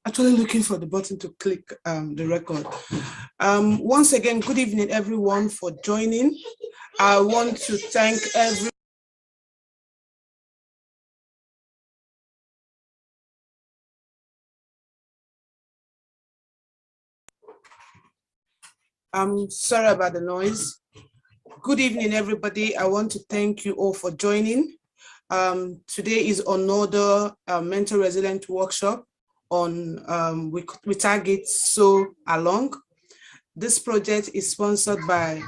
Actually looking for the button to click the record. Once again, good evening, everyone, for joining. I want to thank everyone. I'm sorry about the noise. Good evening, everybody. I want to thank you all for joining. Today is another mental resilient workshop on we target So Along. This project is sponsored by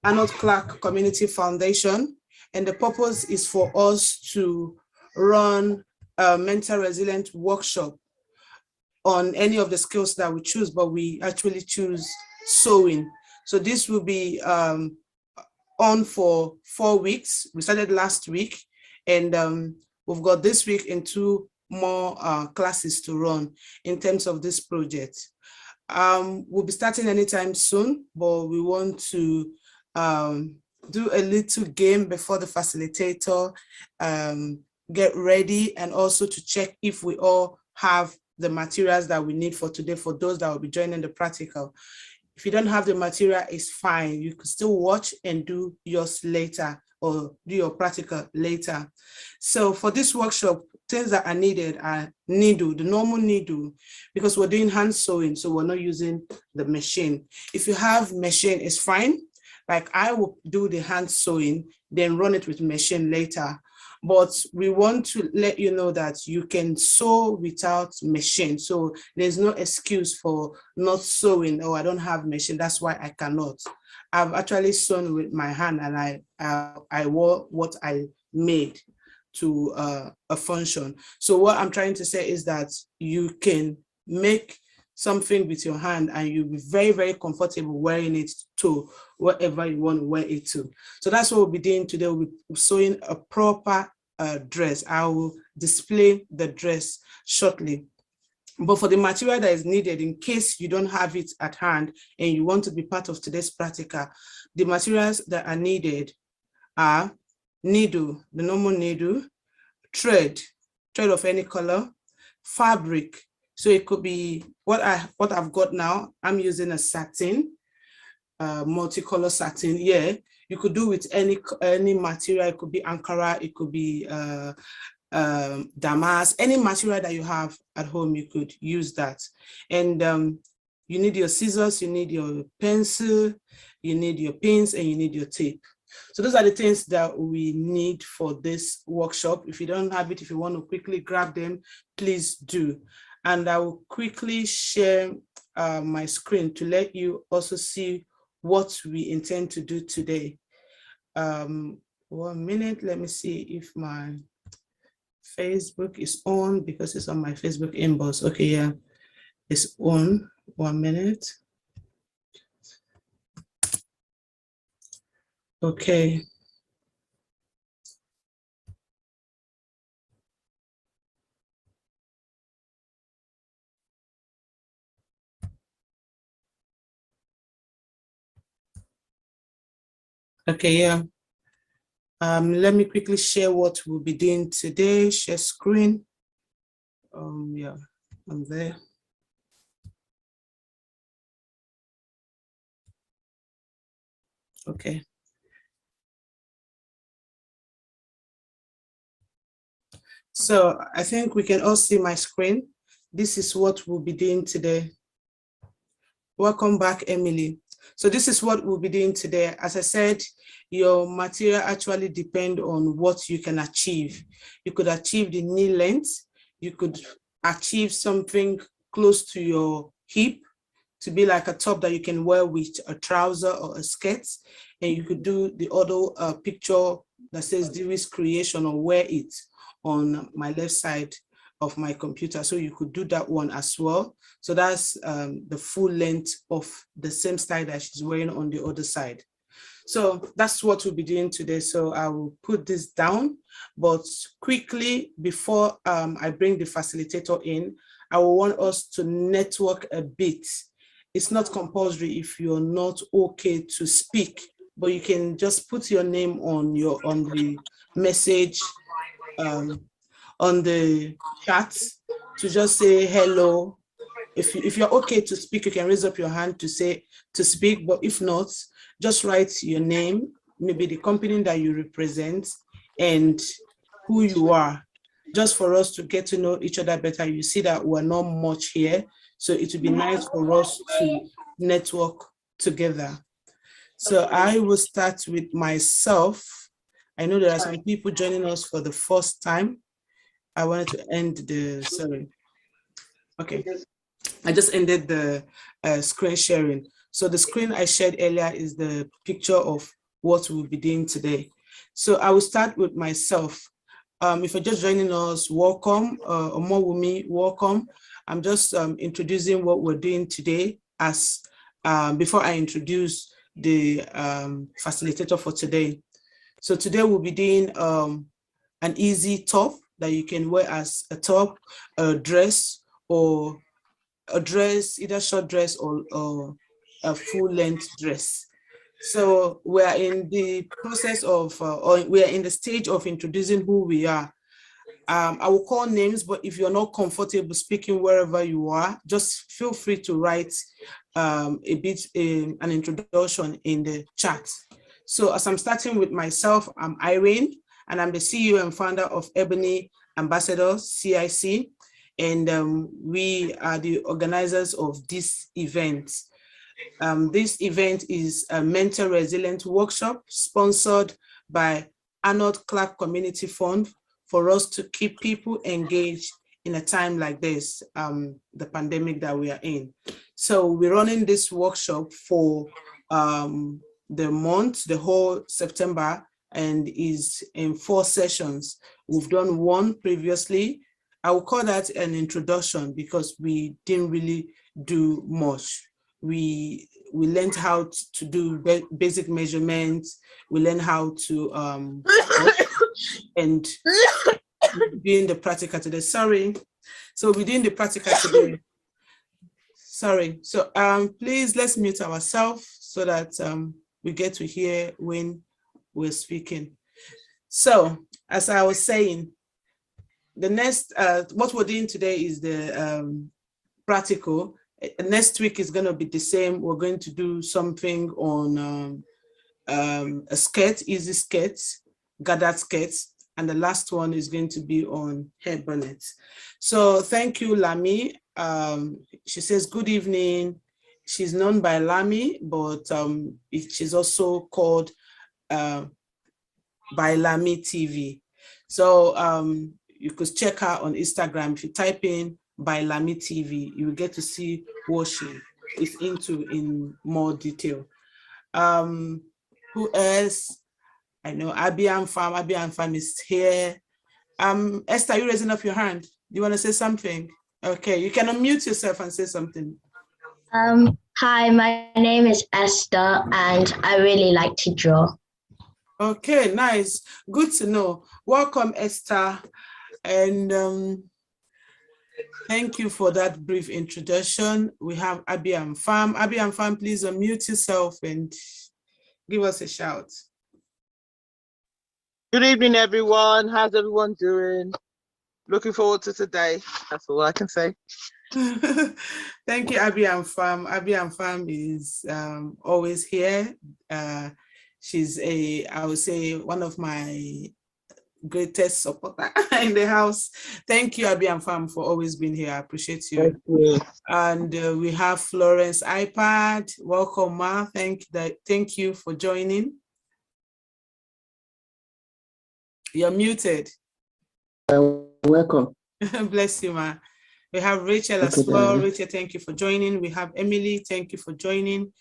Arnold Clark Community Foundation, and the purpose is for us to run a mental resilient workshop on any of the skills that we choose, but we actually choose sewing. So this will be on for 4 weeks. We started last week, and we've got this week and 2 more classes to run in terms of this project. We'll be starting anytime soon, but we want to do a little game before the facilitator get ready, and also to check if we all have the materials that we need for today for those that will be joining the practical. If you don't have the material, it's fine. You could still watch and do yours later or do your practical later. So for this workshop, things that are needed are needle, the normal needle, because we're doing hand sewing, so we're not using the machine. If you have machine, it's fine. Like I will do the hand sewing, then run it with machine later. But we want to let you know that you can sew without machine. So there's no excuse for not sewing. Oh, I don't have machine, that's why I cannot. I've actually sewn with my hand, and I wore what I made to a function. So what I'm trying to say is that you can make something with your hand and you'll be very, very comfortable wearing it to wherever you want to wear it to. So that's what we'll be doing today. We'll be sewing a proper dress. I will display the dress shortly. But for the material that is needed, in case you don't have it at hand and you want to be part of today's practical, the materials that are needed are needle, the normal needle, thread of any color, fabric. So it could be what I've got now. I'm using a satin, multicolor satin. Yeah, you could do with any material. It could be Ankara, it could be damask, any material that you have at home, you could use that. And you need your scissors, you need your pencil, you need your pins, and you need your tape. So those are the things that we need for this workshop. If you don't have it, if you want to quickly grab them, please do. And I will quickly share my screen to let you also see what we intend to do today. 1 minute, let me see if my Facebook is on, because it's on my Facebook inbox. Okay, yeah, it's on. 1 minute. Okay. Okay, yeah. Let me quickly share what we'll be doing today. Share screen. Yeah, I'm there. Okay. So I think we can all see my screen. This is what we'll be doing today. Welcome back, Emily. So this is what we'll be doing today. As I said, your material actually depends on what you can achieve. You could achieve the knee length. You could achieve something close to your hip to be like a top that you can wear with a trouser or a skirt. And you could do the other picture that says Dewey's Creation, or wear it on my left side of my computer. So you could do that one as well. So that's the full length of the same style that she's wearing on the other side. So that's what we'll be doing today. So I will put this down, but quickly before I bring the facilitator in, I will want us to network a bit. It's not compulsory if you're not okay to speak, but you can just put your name on the message, on the chat, to just say hello. If you're okay to speak, you can raise up your hand to speak, but if not, just write your name, maybe the company that you represent and who you are, just for us to get to know each other better. You see that we're not much here, so it would be nice for us to network together. So I will start with myself. I know there are some people joining us for the first time. I wanted to end the, sorry. Okay, I just ended the screen sharing. So the screen I shared earlier is the picture of what we'll be doing today. So I will start with myself. If you're just joining us, welcome. Omowumi, welcome. I'm just introducing what we're doing today as before I introduce the facilitator for today. So today we'll be doing an easy top that you can wear as a top, a dress, or a dress, either short dress or a full length dress. So we're in the process of, or we're in the stage of introducing who we are. I will call names, but if you're not comfortable speaking wherever you are, just feel free to write an introduction in the chat. So as I'm starting with myself, I'm Irene, and I'm the CEO and founder of Ebony Ambassadors, CIC, and we are the organizers of this event. This event is a mental resilience workshop sponsored by Arnold Clark Community Fund for us to keep people engaged in a time like this, the pandemic that we are in. So we're running this workshop for the month, the whole September, and is in 4 sessions. We've done one previously. I will call that an introduction because we didn't really do much. We learned how to do basic measurements. We learned how to and doing the practical today. Sorry. So we're doing the practical today. Sorry. So please let's mute ourselves so that we get to hear when we're speaking. So as I was saying, the next what we're doing today is the practical. Next week is going to be the same. We're going to do something on a skirt, easy skirts, gathered skirts, and the last one is going to be on hair bonnets. So thank you, Lami. She says, good evening. She's known by Lami, but she's also called by Lami TV. So you could check her on Instagram. If you type in by Lami TV, you will get to see what she is into in more detail. Who else? I know Abian Farm is here. Esther, are you raising up your hand? Do you want to say something? Okay, you can unmute yourself and say something. Hi, my name is Esther and I really like to draw. Okay, nice. Good to know. Welcome, Esther. And thank you for that brief introduction. We have Abian Farm. Abian Farm, please unmute yourself and give us a shout. Good evening, everyone. How's everyone doing? Looking forward to today. That's all I can say. Thank you, Abian Farm. Abian Farm is always here. She's I would say, one of my greatest supporter in the house. Thank you, Abian Farm, for always being here. I appreciate you. Thank you. And we have Florence iPad. Welcome, Ma. Thank you for joining. You're muted. Welcome. Bless you, Ma. We have Rachel as well. Rachel, thank you for joining. We have Emily, thank you for joining.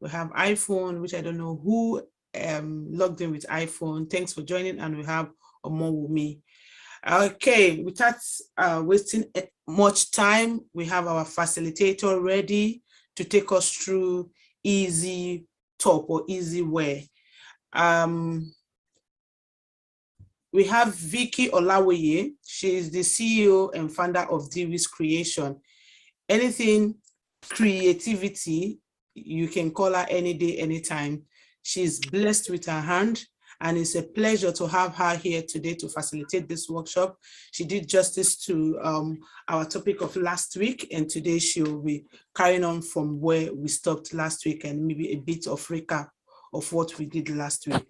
We have iPhone, which I don't know who logged in with iPhone. Thanks for joining. And we have Omowumi. Okay, without wasting much time, we have our facilitator ready to take us through easy top or easy wear. We have Vicky Olawoye. She is the CEO and founder of Dewey's Creation. Anything creativity, you can call her any day, anytime. She's blessed with her hand and it's a pleasure to have her here today to facilitate this workshop. She did justice to our topic of last week, and today she will be carrying on from where we stopped last week and maybe a bit of recap of what we did last week.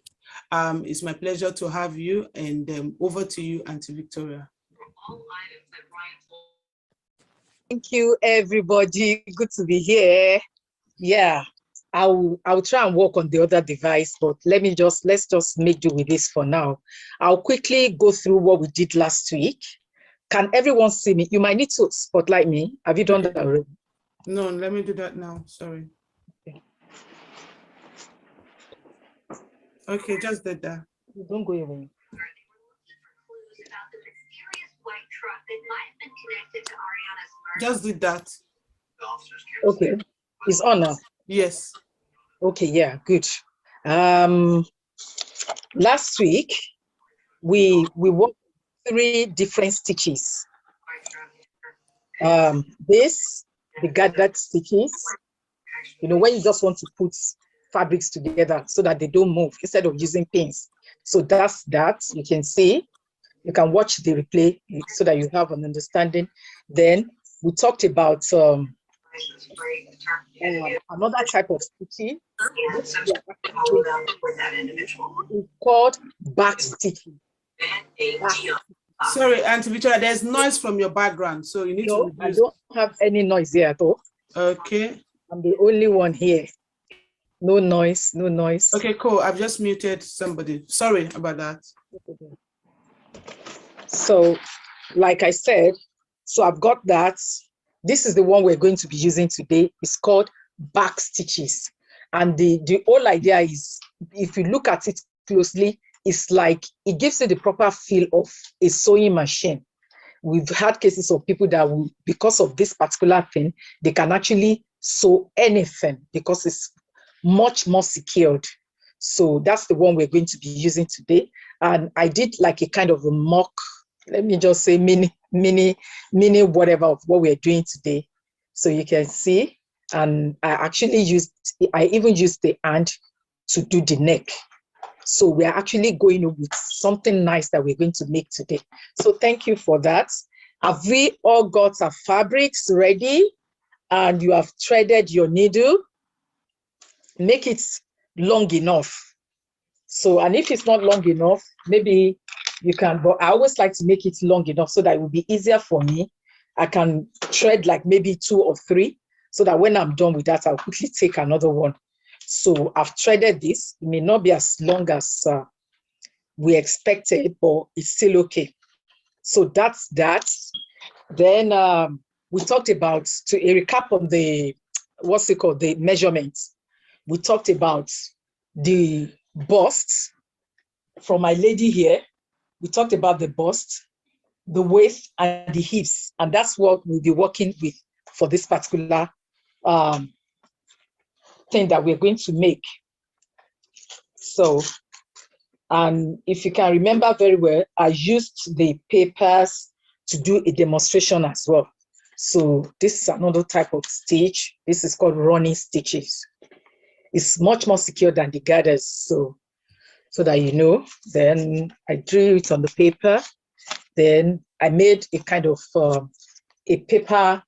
It's my pleasure to have you, and over to you, Auntie Victoria. Thank you, everybody. Good to be here. Yeah, I'll try and work on the other device, but let's just make do with this for now. I'll quickly go through what we did last week. Can everyone see me? You might need to spotlight me. Have you done that already? No, let me do that now. Sorry. Okay, just did that. Don't go away. Just did that. Okay, it's on now. Yes. Okay, yeah, good. Last week we worked 3 different stitches. The gathered stitches. You know, when you just want to put fabrics together so that they don't move instead of using pins. So that's that. You can see. You can watch the replay so that you have an understanding. Then we talked about another type of stitching. It's called back stitching. Sorry, Auntie Victoria, there's noise from your background, so you need to reduce. I don't have any noise here at all. Okay. I'm the only one here. No noise, no noise. Okay, cool. I've just muted somebody. Sorry about that. So, like I said, so I've got that. This is the one we're going to be using today. It's called back stitches. And the whole idea is, if you look at it closely, it's like it gives you the proper feel of a sewing machine. We've had cases of people that will, because of this particular thing, they can actually sew anything because it's much more secured. So that's the one we're going to be using today. And I did like a kind of a mock, let me just say mini whatever of what we're doing today. So you can see, and I even used the hand to do the neck. So we're actually going with something nice that we're going to make today. So thank you for that. Have we all got our fabrics ready? And you have threaded your needle? Make it long enough. So, and if it's not long enough, maybe you can, but I always like to make it long enough so that it will be easier for me. I can thread like maybe 2 or 3 so that when I'm done with that, I'll quickly take another one. So I've threaded this. It may not be as long as we expected, but it's still okay. So that's that. Then we talked about, to a recap on the, what's it called, the measurements. We talked about the bust from my lady here. We talked about the bust, the waist, and the hips. And that's what we'll be working with for this particular thing that we're going to make. So, and if you can remember very well, I used the papers to do a demonstration as well. So this is another type of stitch. This is called running stitches. It's much more secure than the gathers, so that you know. Then I drew it on the paper. Then I made a kind of a paper,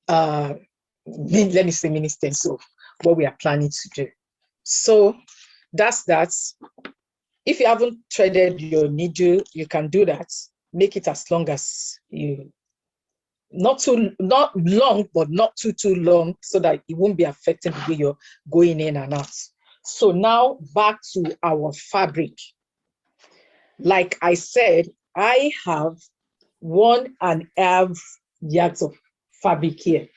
let me say mini stencil of what we are planning to do. So that's that. If you haven't threaded your needle, you can do that. Make it as long as you, not long, but not too long, so that it won't be affecting the way you're going in and out. So now back to our fabric. Like I said, I have 1.5 yards of fabric here.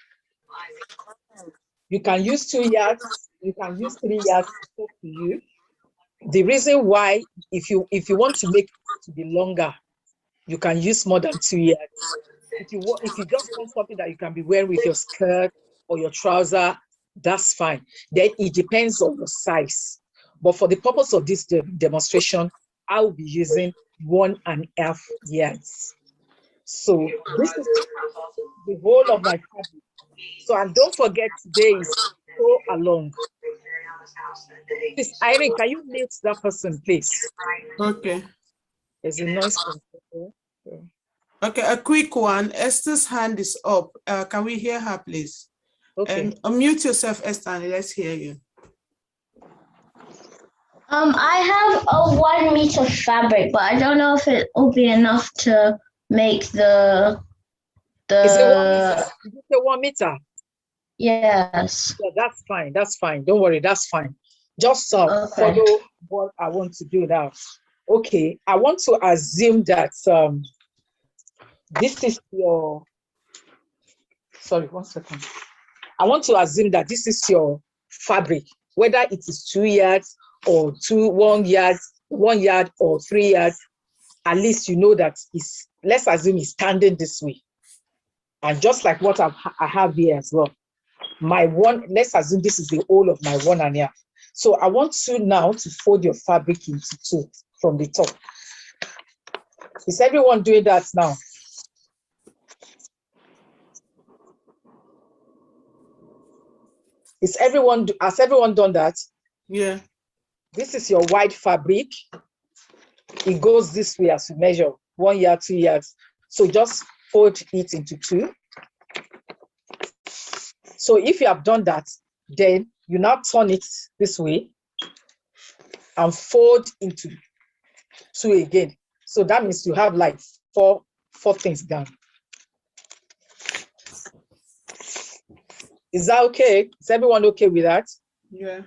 You can use 2 yards, you can use 3 yards, it's up to you. The reason why, if you want to make it to be longer, you can use more than 2 yards. If you just want something that you can be wearing with your skirt or your trouser, that's fine. Then it depends on your size. But for the purpose of this demonstration, I will be using 1.5 yards. So this is the whole of my fabric. So, and don't forget, today is sew along. Please, Irene, can you mute that person, please? Okay. There's a noise. Okay, a quick one. Esther's hand is up. Can we hear her, please? Okay. And unmute yourself, Esther, and let's hear you. I have a 1 meter fabric, but I don't know if it will be enough to make the. Is it 1 meter? Is it 1 meter? Yes. Yeah, that's fine. That's fine. Don't worry. That's fine. Just Okay. follow what I want to do now. Okay. I want to assume that this is your. Sorry, 1 second. I want to assume that this is your fabric, whether it is 2 yards or 1 yard, 1 yard or 3 yards. At least you know that it's. Let's assume it's standing this way, and just like what I have here as well. My one, let's assume this is the whole of my 1.5. So I want you now to fold your fabric into 2 from the top. Is everyone doing that now? Has everyone done that? Yeah. This is your white fabric. It goes this way as you measure 1 yard, 2 yards. So just fold it into 2. So if you have done that, then you now turn it this way and fold into 2 again. So that means you have like four things down. Is that okay? Is everyone okay with that? Yeah.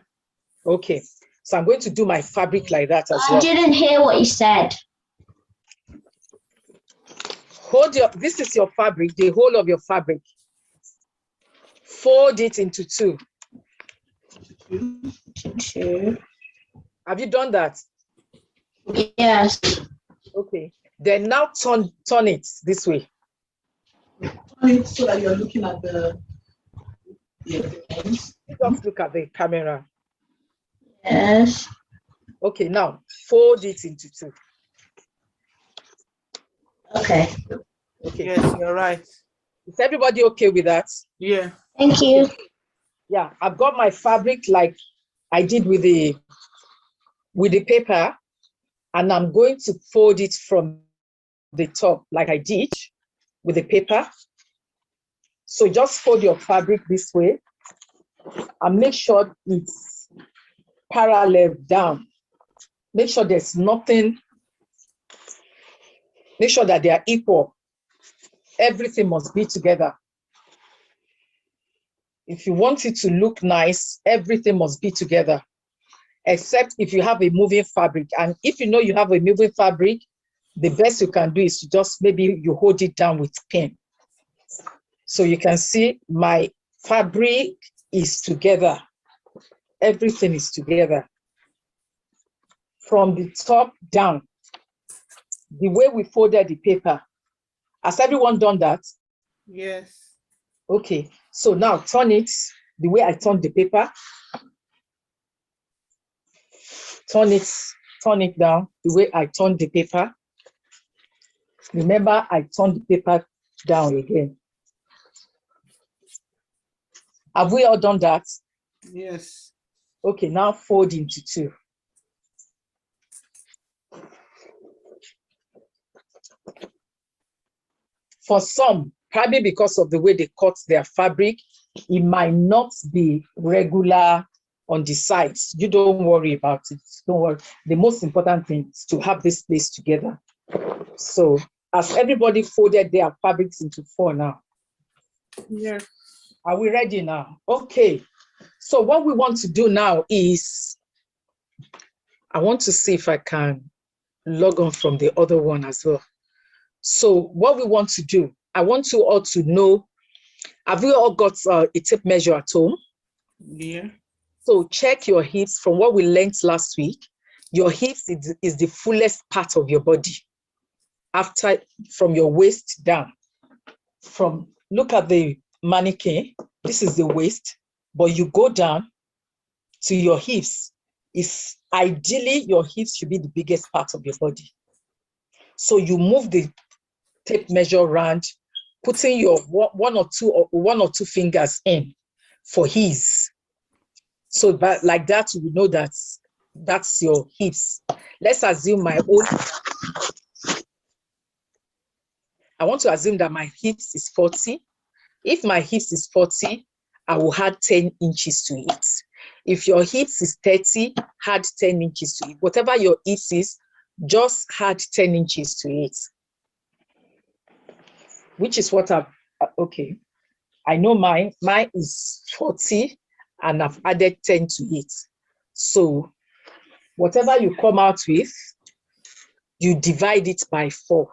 Okay. So I'm going to do my fabric like that as well. I didn't hear what you said. This is your fabric, the whole of your fabric. Fold it into 2. 2. Have you done that? Yes. Okay. Then now turn it this way. So that you're looking at the ends. Just look at the camera. Yes. Okay, now fold it into 2. Okay. Okay. Yes, you're right. Is everybody okay with that? Yeah. Thank you. Yeah, I've got my fabric like I did with the paper, and I'm going to fold it from the top like I did with the paper. So just fold your fabric this way and make sure it's parallel down. Make sure there's nothing. Make sure that they are equal. Everything must be together. If you want it to look nice, everything must be together, except if you have a moving fabric. And if you know you have a moving fabric, the best you can do is to just maybe you hold it down with pin. So you can see my fabric is together. Everything is together. From the top down, the way we folded the paper. Has everyone done that? Yes. Okay, so now turn it the way I turned the paper. Turn it down the way I turned the paper. Remember, I turned the paper down again. Have we all done that? Yes. Okay, now fold into 2. For some, probably because of the way they cut their fabric, it might not be regular on the sides. You don't worry about it. Don't worry. The most important thing is to have this place together. So as everybody folded their fabrics into 4 now. Yeah. Are we ready now? Okay. So what we want to do now is, I want to see if I can log on from the other one as well. So what we want to do, I want you all to know, have you all got a tape measure at home? Yeah. So check your hips. From what we learned last week, your hips is the fullest part of your body. From your waist down. Look at the mannequin, this is the waist, but you go down to your hips. Ideally, your hips should be the biggest part of your body. So you move the tape measure around, putting your one or two fingers in for ease. So that, like that, we know that that's your hips. Let's assume my own. I want to assume that my hips is 40. If my hips is 40, I will add 10 inches to it. If your hips is 30, add 10 inches to it. Whatever your hips is, just add 10 inches to it. Which is what I've, okay. I know mine is 40 and I've added 10 to it. So whatever you come out with, you divide it by 4.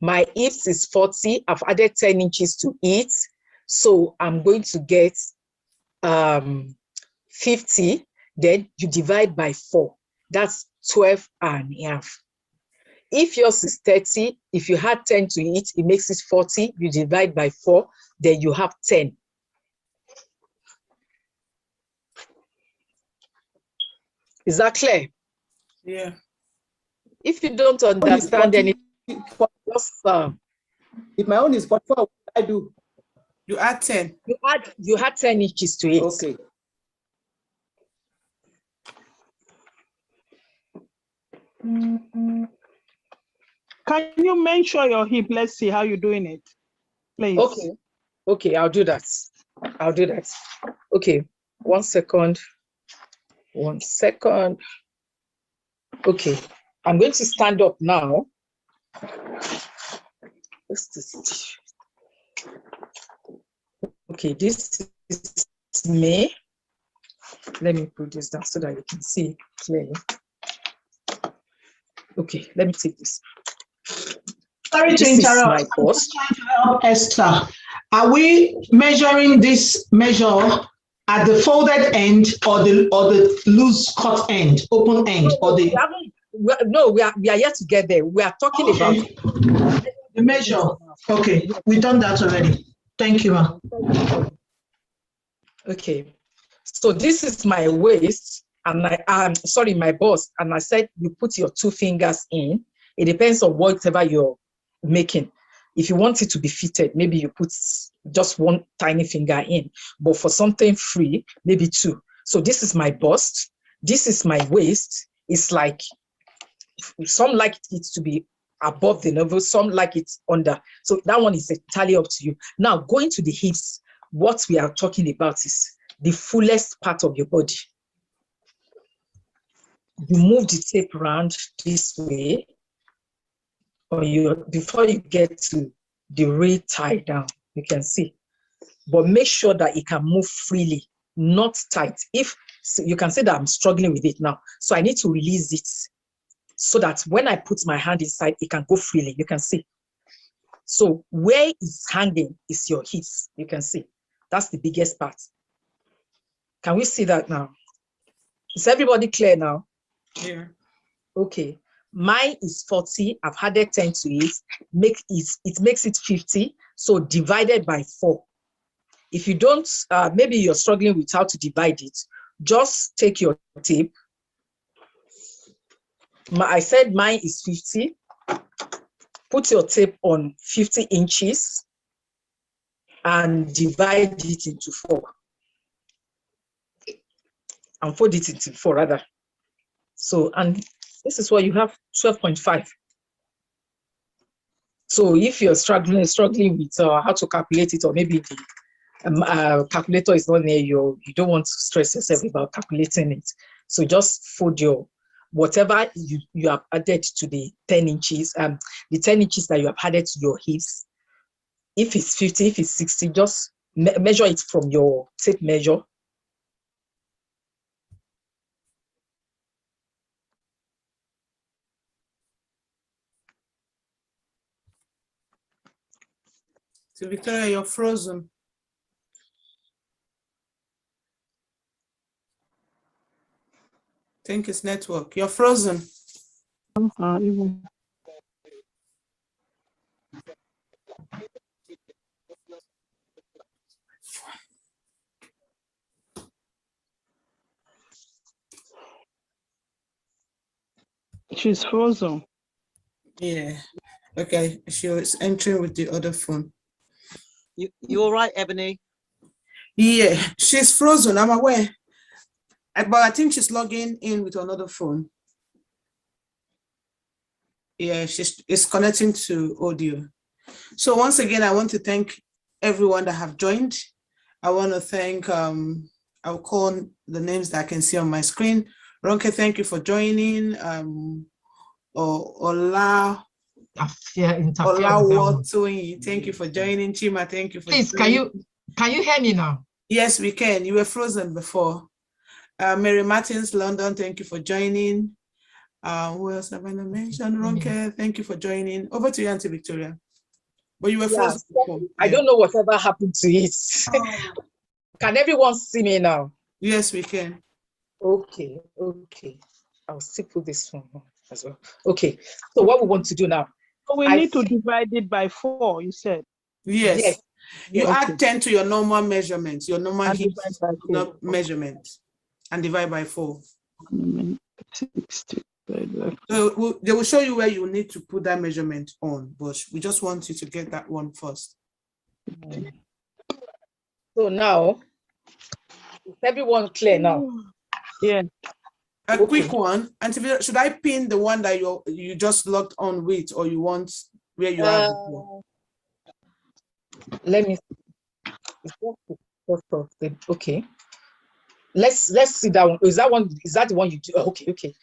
My hips is 40, I've added 10 inches to it. So I'm going to get 50, then you divide by 4. That's 12 and a half. If yours is 30, if you had 10 to it, it makes it 40. You divide by 4, then you have 10. Is that clear? Yeah. If you don't understand anything, just if my own is 44, what I do? You add 10. You had 10 inches to it. Okay. Can you mention your hip? Let's see how you're doing it, please. Okay. Okay, I'll do that. I'll do that. Okay, 1 second. 1 second. Okay, I'm going to stand up now. What's this? Okay, this is me. Let me put this down so that you can see clearly. Okay, let me take this. Sorry to This is interrupt. my bust. I'm just trying to help Esther. Are we measuring this measure at the folded end or the loose cut end, open end, or the We are yet to get there. We are talking about the measure? Okay, we've done that already. Thank you, ma. Okay, so this is my waist, and sorry, my bust, and I said you put your 2 fingers in. It depends on whatever you're making. If you want it to be fitted, maybe you put just 1 tiny finger in, but for something free, maybe 2. So this is my bust. This is my waist. It's like, some like it to be above the navel, some like it under. So that one is entirely up to you. Now, going to the hips, what we are talking about is the fullest part of your body. You move the tape around this way, or before you get to the real tie down, you can see. But make sure that it can move freely, not tight. If so, you can see that I'm struggling with it now, so I need to release it so that when I put my hand inside, it can go freely. You can see. So where it's hanging is your hips. You can see. That's the biggest part. Can we see that now? Is everybody clear now? Yeah. Okay. Mine is 40. I've added 10 to it. It makes it 50. So divided by 4. If you don't, maybe you're struggling with how to divide it, just take your tape. I said mine is 50. Put your tape on 50 inches and divide it into 4. And fold it into 4 rather. So, and this is what you have, 12.5. So if you're struggling with how to calculate it, or maybe the calculator is not near you, you don't want to stress yourself about calculating it. So just fold your, whatever you have added to the 10 inches, the 10 inches that you have added to your hips. If it's 50, if it's 60, just measure it from your tape measure. So Victoria, you're frozen. I think it's network. You're frozen. She's frozen. Yeah. Okay. She was entering with the other phone. You all right, Ebony? Yeah, she's frozen. I'm aware. But I think she's logging in with another phone. Yeah, it's connecting to audio. So once again, I want to thank everyone that have joined. I want to thank, I'll call the names that I can see on my screen. Ronke, thank you for joining. Ola Watoyin, thank you for joining. Chima, thank you for Please, joining. can you hear me now? Yes, we can. You were frozen before. Mary Martins, London, thank you for joining. Who else have I not mentioned? Ronke, thank you for joining. Over to you, Auntie Victoria. But you were frozen before. I don't know whatever happened to it. Can everyone see me now? Yes, we can. Okay. I'll still put this one on as well. Okay. So what we want to do now? So we need to divide it by 4, you said. Yes. You Okay. add 10 to your normal measurements, your normal And heat divide by 4. measurement, and divide by 4. 60. So they will show you where you need to put that measurement on, but we just want you to get that one first. So now, is everyone clear now? Yeah. A quick one. And should I pin the one that you just logged on with, or you want where you are before? Let me. Okay. Let's see that one. Is that the one you do? Okay.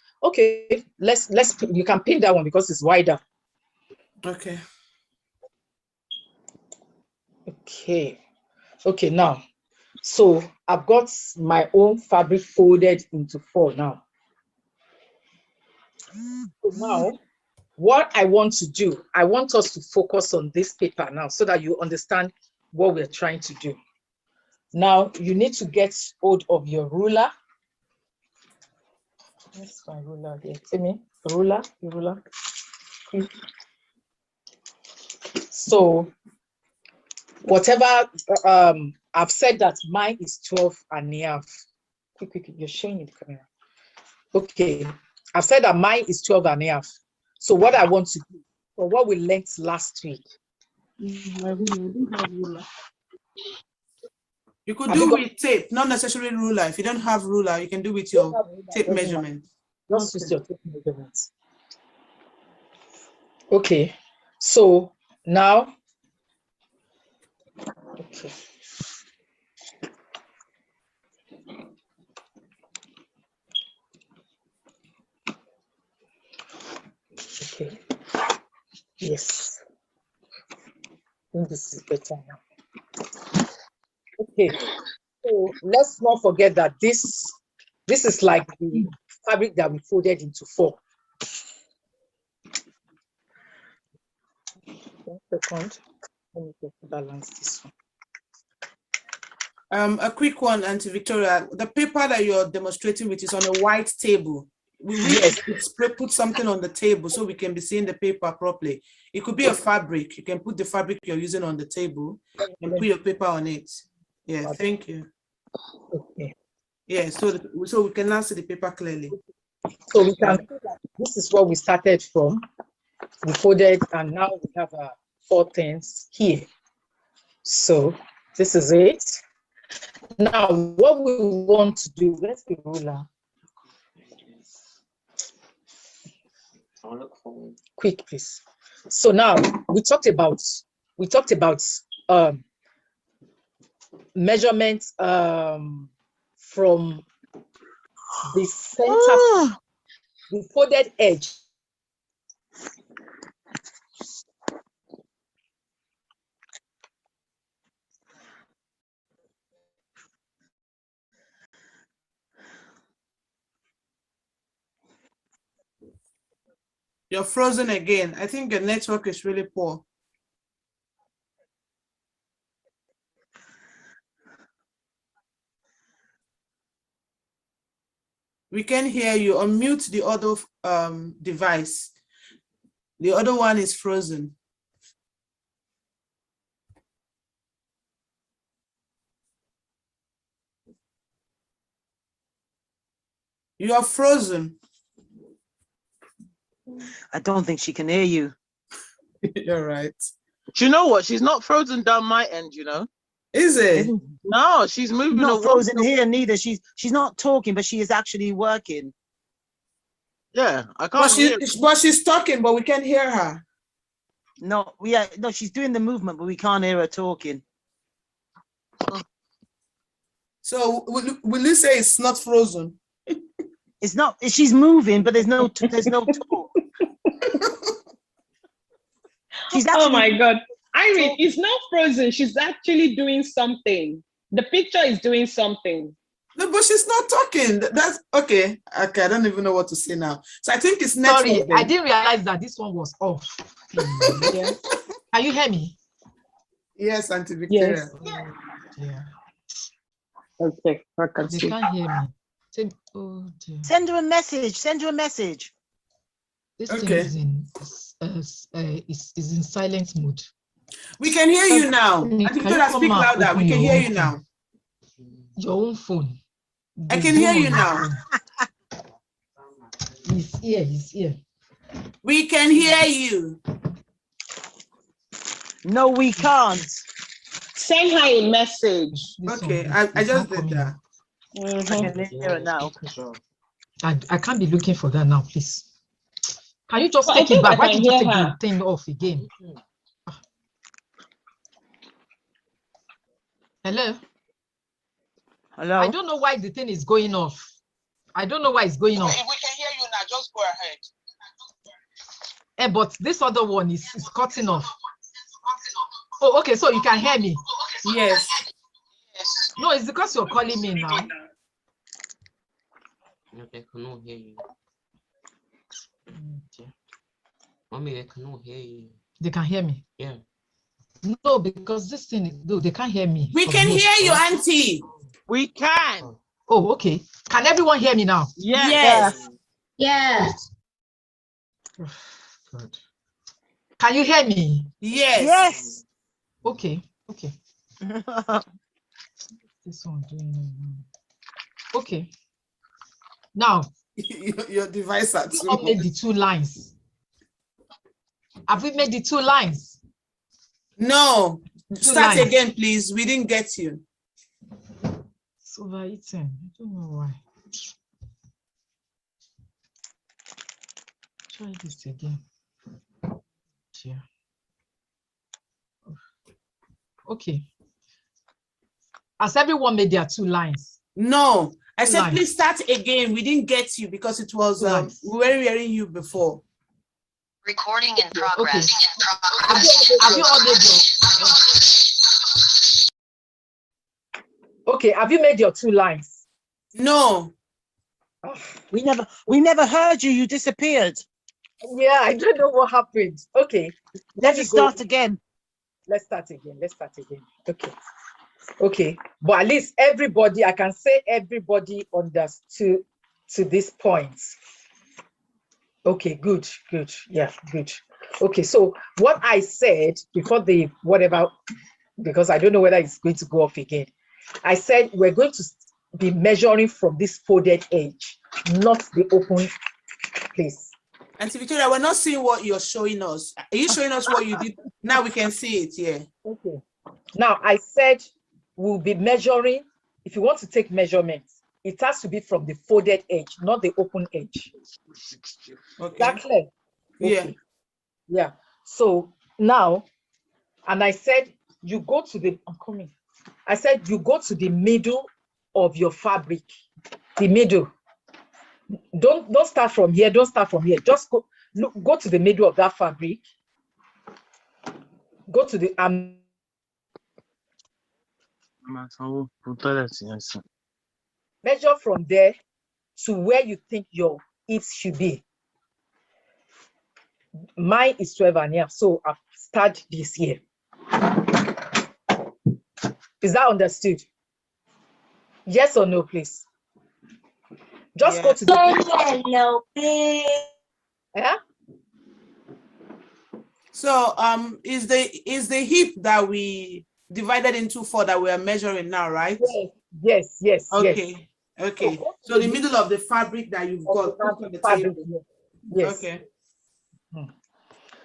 Let's you can pin that one because it's wider. Okay. Okay, now. So I've got my own fabric folded into 4 now. So now, what I want to do, I want us to focus on this paper now so that you understand what we're trying to do. Now, you need to get hold of your ruler. Where's my ruler here? See me? Ruler. So, whatever, I've said that mine is 12.5. Quick, you're showing it, the camera. Okay, I've said that mine is 12.5. So what I want to do, or what we learned last week. You could do with tape, not necessarily ruler. If you don't have ruler, you can do with your tape measurement. Just use your tape measurements. Okay, so now, okay. Okay. Yes. I think this is better now. Okay. So let's not forget that this is like the fabric that we folded into 4. 1 second. Let me just balance this one. A quick one, Auntie Victoria. The paper that you're demonstrating with is on a white table. We put something on the table so we can be seeing the paper properly. It could be a fabric. You can put the fabric you're using on the table and put your paper on it. Yeah, thank you. Okay. Yeah, so we can now see the paper clearly. So we can see that this is what we started from. We folded and now we have 4 things here. So this is it. Now what we want to do, let's be ruler. Quick, please. So now we talked about measurements from the center, the folded edge. You're frozen again. I think your network is really poor. We can hear you. Unmute the other device. The other one is frozen. You are frozen. I don't think she can hear you. You're right. Do you know what? She's not frozen down my end, you know? Is it? Isn't No, she's moving not away. frozen here neither. She's not talking, but she is actually working. Yeah, I can't hear. But she's talking, but we can't hear her. No, no, she's doing the movement, but we can't hear her talking. So will you say it's not frozen? It's not. She's moving, but there's no talk. She's actually. Oh my God. Irene, it's not frozen. She's actually doing something. The picture is doing something. No, but she's not talking. That's okay. Okay, I don't even know what to say now. So I think it's network. Sorry, then. I didn't realize that this one was off. Yeah. Can you hear me? Yes, Auntie Victoria. Yes. Yeah. Okay, I can They see. can't hear me. Oh dear. Send her a message. Send her a message. This Okay. thing is in silent mode. We can hear you now. Can you Auntie Victoria, come speak out, louder. open We can your hear own you phone? now. Your own phone. I The can hear Zoom you on now. your phone. He's here. We can hear you. No, we can't. Send her a message. This Okay, one, I it's just not did coming that. out. I can hear her now. I can't be looking for that now, please. Can you just But I take it think back? I Why can did you hear take the her. thing off again? Hello? Hello. I don't know why the thing is going off. I don't know why it's going off. If we can hear you now, just go ahead. But this other one is cutting off. Oh, okay, so you can hear me. Yes. No, it's because you're calling me now. No, they cannot hear you. Mommy, they cannot hear you. They can hear me. Yeah. No, because this thing, no, they can't hear me. We can hear you, Auntie. We can. Oh, okay. Can everyone hear me now? Yes. Yes. Good. Can you hear me? Yes. Yes. Okay. This one doing. Okay. Now, Your device had we all made the 2 lines. Have we made the 2 lines? No. Start lines. again, please. We didn't get you. It's overeating. I don't know why. Try this again. Yeah. Okay. Has everyone made their 2 lines? No. I said, Lines. please start again. We didn't get you because it was Lines. we were hearing you before. Recording in progress. Have you all made your? Okay. Have you made your 2 lines? No. We never heard you. You disappeared. Yeah, I don't know what happened. Okay. Let us start again. Let's start again. Okay. But at least everybody, I can say everybody understood to this point. Okay, good. Yeah, good. Okay, so what I said before the whatever, because I don't know whether it's going to go off again. I said we're going to be measuring from this folded edge, not the open place. Auntie Victoria, we're not seeing what you're showing us. Are you showing us what you did? Now we can see it, yeah. Okay. Now I said we'll be measuring. If you want to take measurements, it has to be from the folded edge, not the open edge. Okay. That clear? Yeah. Okay. Yeah. So now, and I said you go to the. I'm coming. I said you go to the middle of your fabric. The middle. Don't start from here. Don't start from here. Just go to the middle of that fabric. Go to the measure from there to where you think your hips should be. Mine is 12 and a half, so I've started this here. Is that understood? Yes or no, please? Just go to the No, please. yeah. So is the hip that we divided into 4 that we are measuring now, right? Yes. Okay. Okay. So the middle of the fabric that you've got on the table. Yes. Okay.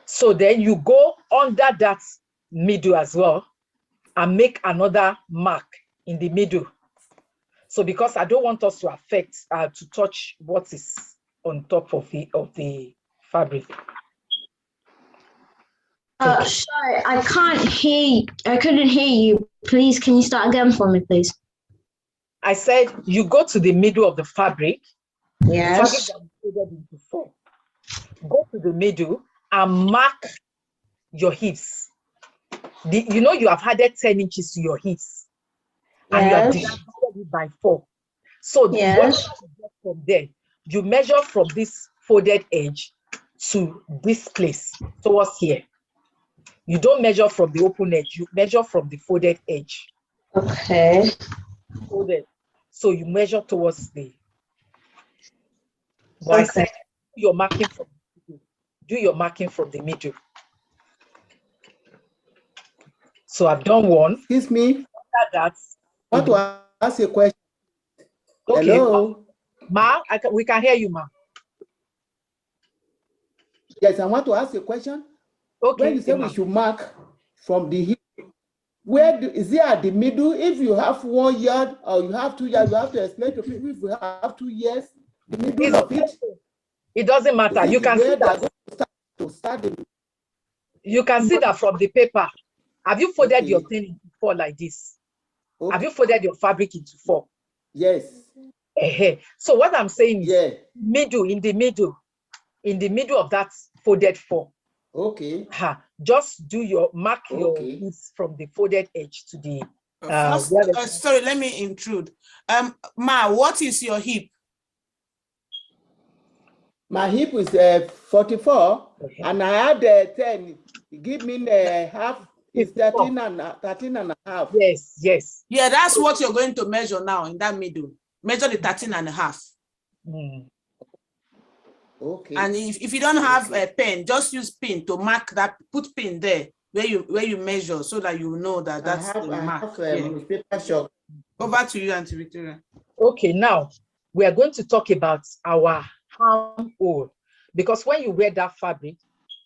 So then you go under that middle as well. and make another mark in the middle. So because I don't want us to to touch what is on top of the fabric. Sorry, I can't hear you. I couldn't hear you. Please, can you start again for me, please? I said you go to the middle of the fabric. Yes. The fabric that is folded into 4. Go to the middle and mark your hips. You have added 10 inches to your hips, and you have divided it by 4. So what you get from there, you measure from this folded edge to this place towards here. You don't measure from the open edge, you measure from the folded edge. Okay. Folded. So you measure towards the. But I said do your marking from the middle. Do your marking from the middle. So I've done one. Excuse me. That. I want to ask you a question. Okay. Hello. Ma, we can hear you, ma. Yes, I want to ask you a question. Okay. When you say we should mark from the hip, is it at the middle? If you have 1 yard or you have 2 yards, you have to explain to people. If you have 2 years, the middle of it. It doesn't matter. You can see that. You can see that from the paper. Have you folded your thing into 4 like this? Okay. Have you folded your fabric into 4? Yes. So what I'm saying is in the middle of that folded 4. Okay. Just mark your piece from the folded edge to the. Sorry, let me intrude. Ma, what is your hip? My hip is 44, and I had 10. Give me half. It's 13 and a half. Yes. Yeah, that's what you're going to measure now in that middle. Measure the 13 and a half. Okay. And if you don't have a pen, just use pin to mark that. Put pin there where you measure, so that you know that that's the mark. Paper shop. Over to you, Auntie Victoria. Okay, now we are going to talk about our armhole, because when you wear that fabric,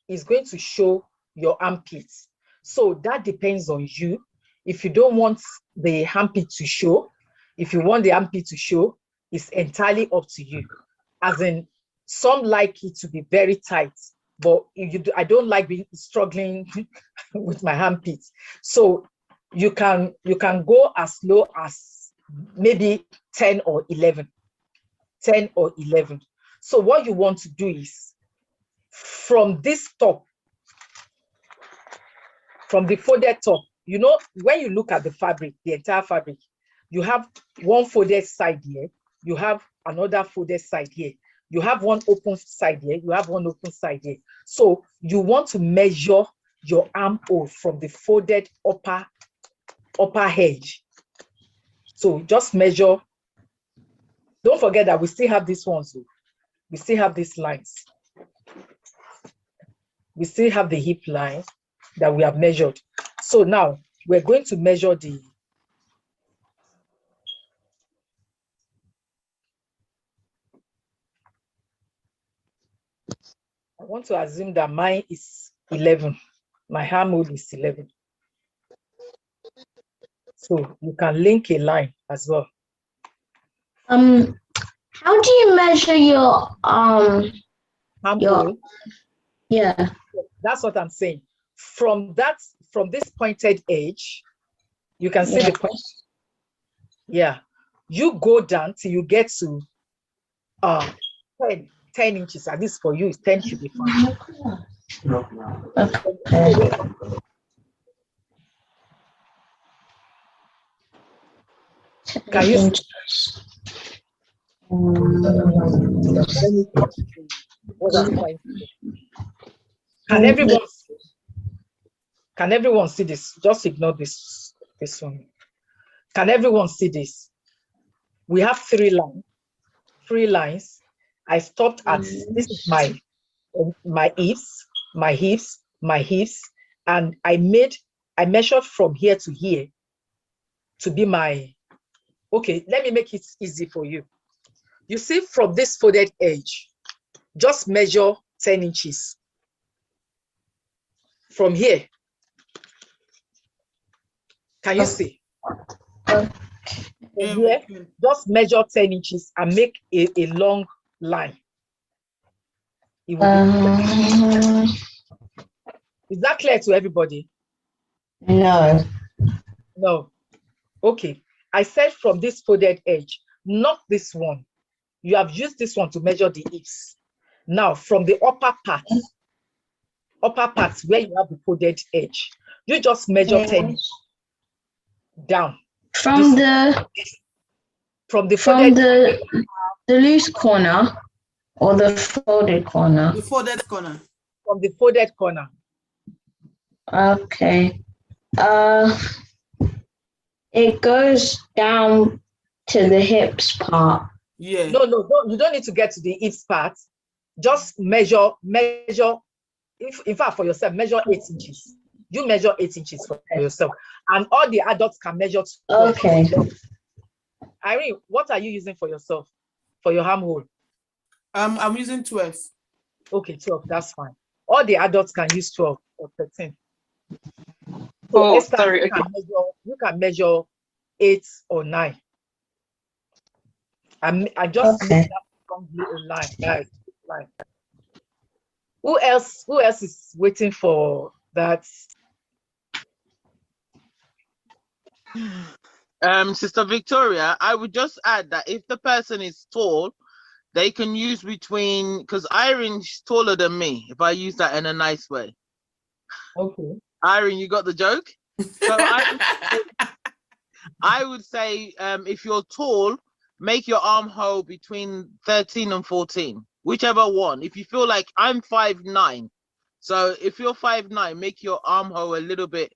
it's going to show your armpits. So that depends on you. If you don't want the armpit to show, if you want the armpit to show, it's entirely up to you. As in, some like it to be very tight, but I don't like struggling with my armpits. So you can go as low as maybe 10 or 11. 10 or 11. So what you want to do is, from this top, from the folded top, when you look at the fabric, the entire fabric, you have one folded side here, you have another folded side here, you have one open side here, you have one open side here. So you want to measure your armhole from the folded upper edge. So just measure. Don't forget that we still have these ones. We still have these lines. We still have the hip line that we have measured. So now we're going to measure the. I want to assume that mine is 11. My armhole is 11. So you can link a line as well. How do you measure your armhole? Yeah. That's what I'm saying. From this pointed edge, you can see the point. Yeah. You go down till you get to 10 inches. At least for you, 10 should be fine. Can you Can everyone see this? Just ignore this one. Can everyone see this? We have 3 lines. I stopped at this is my hips, and I measured from here to here to be my. Okay, let me make it easy for you. You see, from this folded edge, just measure 10 inches. From here, Can you see? Okay. Yeah, Here, we can. just measure 10 inches and make a long line. It will be, is that clear to everybody? No. No. Okay. I said from this folded edge, not this one. You have used this one to measure the hips. Now, from the upper part where you have the folded edge, you just measure 10 inches down. From the loose corner or the folded corner? The folded corner. From the folded corner. Okay. It goes down to the hips part. Yeah. No, you don't need to get to the hips part. Just measure. In fact, for yourself, measure 8 inches. You measure 8 inches for yourself, and all the adults can measure 12. Okay. Irene, what are you using for yourself for your armhole? I'm using 12. Okay, 12. That's fine. All the adults can use 12 or 13. Oh, Esther, sorry. you can measure 8 or 9. I just made that a line. Guys, line. Who else is waiting for that? Sister Victoria, I would just add that if the person is tall, they can use between, because Irene's taller than me, if I use that in a nice way. Okay. Irene, you got the joke? So I would say if you're tall, make your armhole between 13 and 14, whichever one. If you feel like I'm 5'9", so if you're 5'9", make your armhole a little bit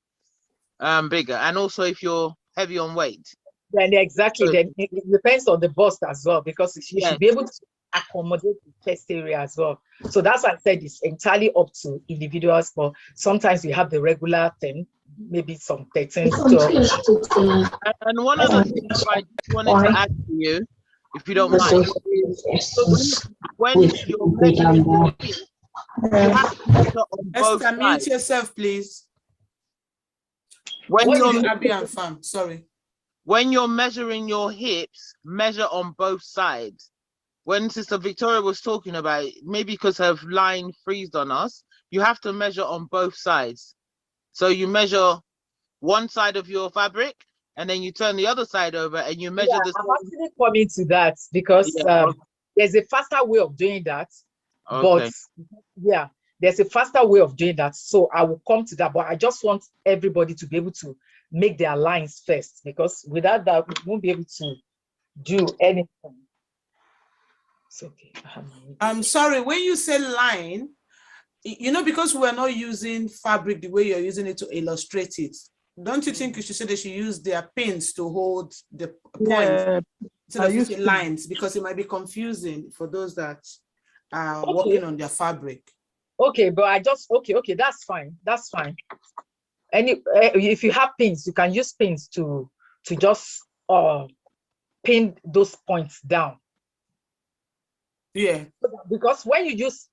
bigger. And also if you're heavy on weight. Then exactly. So, then it depends on the bust as well, because you should be able to accommodate the chest area as well. So that's why I said it's entirely up to individuals, but sometimes we have the regular thing, maybe some 13, 12. And one other thing I just wanted to add to you, if you don't mind. So when you're measuring your hips, you have to measure on both Esther, mute sides. yourself, please. When you're measuring your hips, measure on both sides. When Sister Victoria was talking about it, maybe because her line freezed on us, you have to measure on both sides. So you measure one side of your fabric, and then you turn the other side over, and you measure the. I'm actually coming to that because there's a faster way of doing that. Okay. But there's a faster way of doing that. So I will come to that. But I just want everybody to be able to make their lines first, because without that, we won't be able to do anything. It's okay. I'm sorry, when you say line, because we're not using fabric the way you're using it to illustrate it, don't you think you should say they should use their pins to hold the points instead of using lines, because it might be confusing for those that are working on their fabric. Okay, but I just okay, that's fine. That's fine. If you have pins, you can use pins to just pin those points down. Yeah. Because when you use,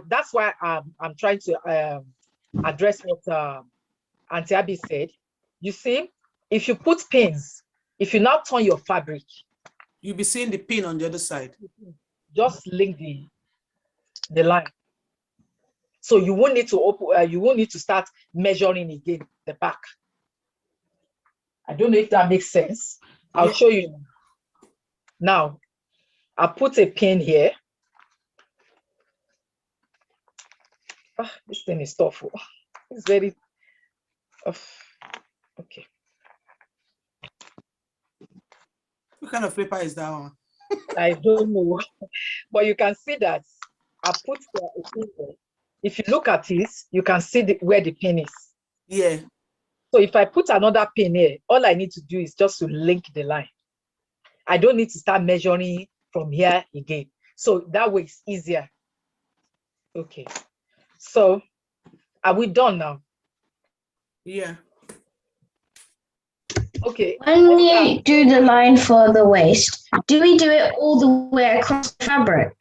that's why I'm trying to address what Auntie Abby said. You see, if you put pins, if you now turn your fabric, you'll be seeing the pin on the other side. Just link the line. So you won't need to open. You won't need to start measuring again the back. I don't know if that makes sense. I'll show you now. I'll put a pin here. This thing is tough. It's very okay. What kind of paper is that one? I don't know, but you can see that I put a pin there. If you look at it, you can see where the pin is. Yeah. So if I put another pin here, all I need to do is just to link the line. I don't need to start measuring from here again. So that way it's easier. Okay. So are we done now? Yeah. Okay. When you do the line for the waist, do we do it all the way across the fabric?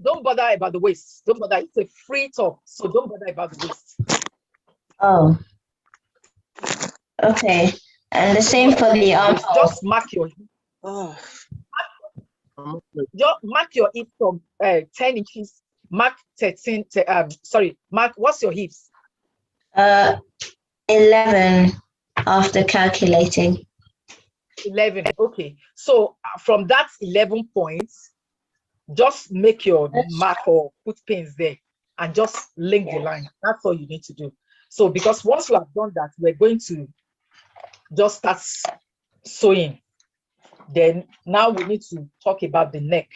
Don't bother about the waist. Don't bother. It's a free top, so don't bother about the waist. Oh. Okay. And the same for the armhole. Just mark your just mark your hip from 10 inches. Mark 13. Sorry, mark. What's your hips? 11 after calculating. 11. Okay. So from that 11 points, just make your mark or put pins there and just link the line. That's all you need to do. So because once you have done that, we're going to just start sewing. Then now we need to talk about the neck.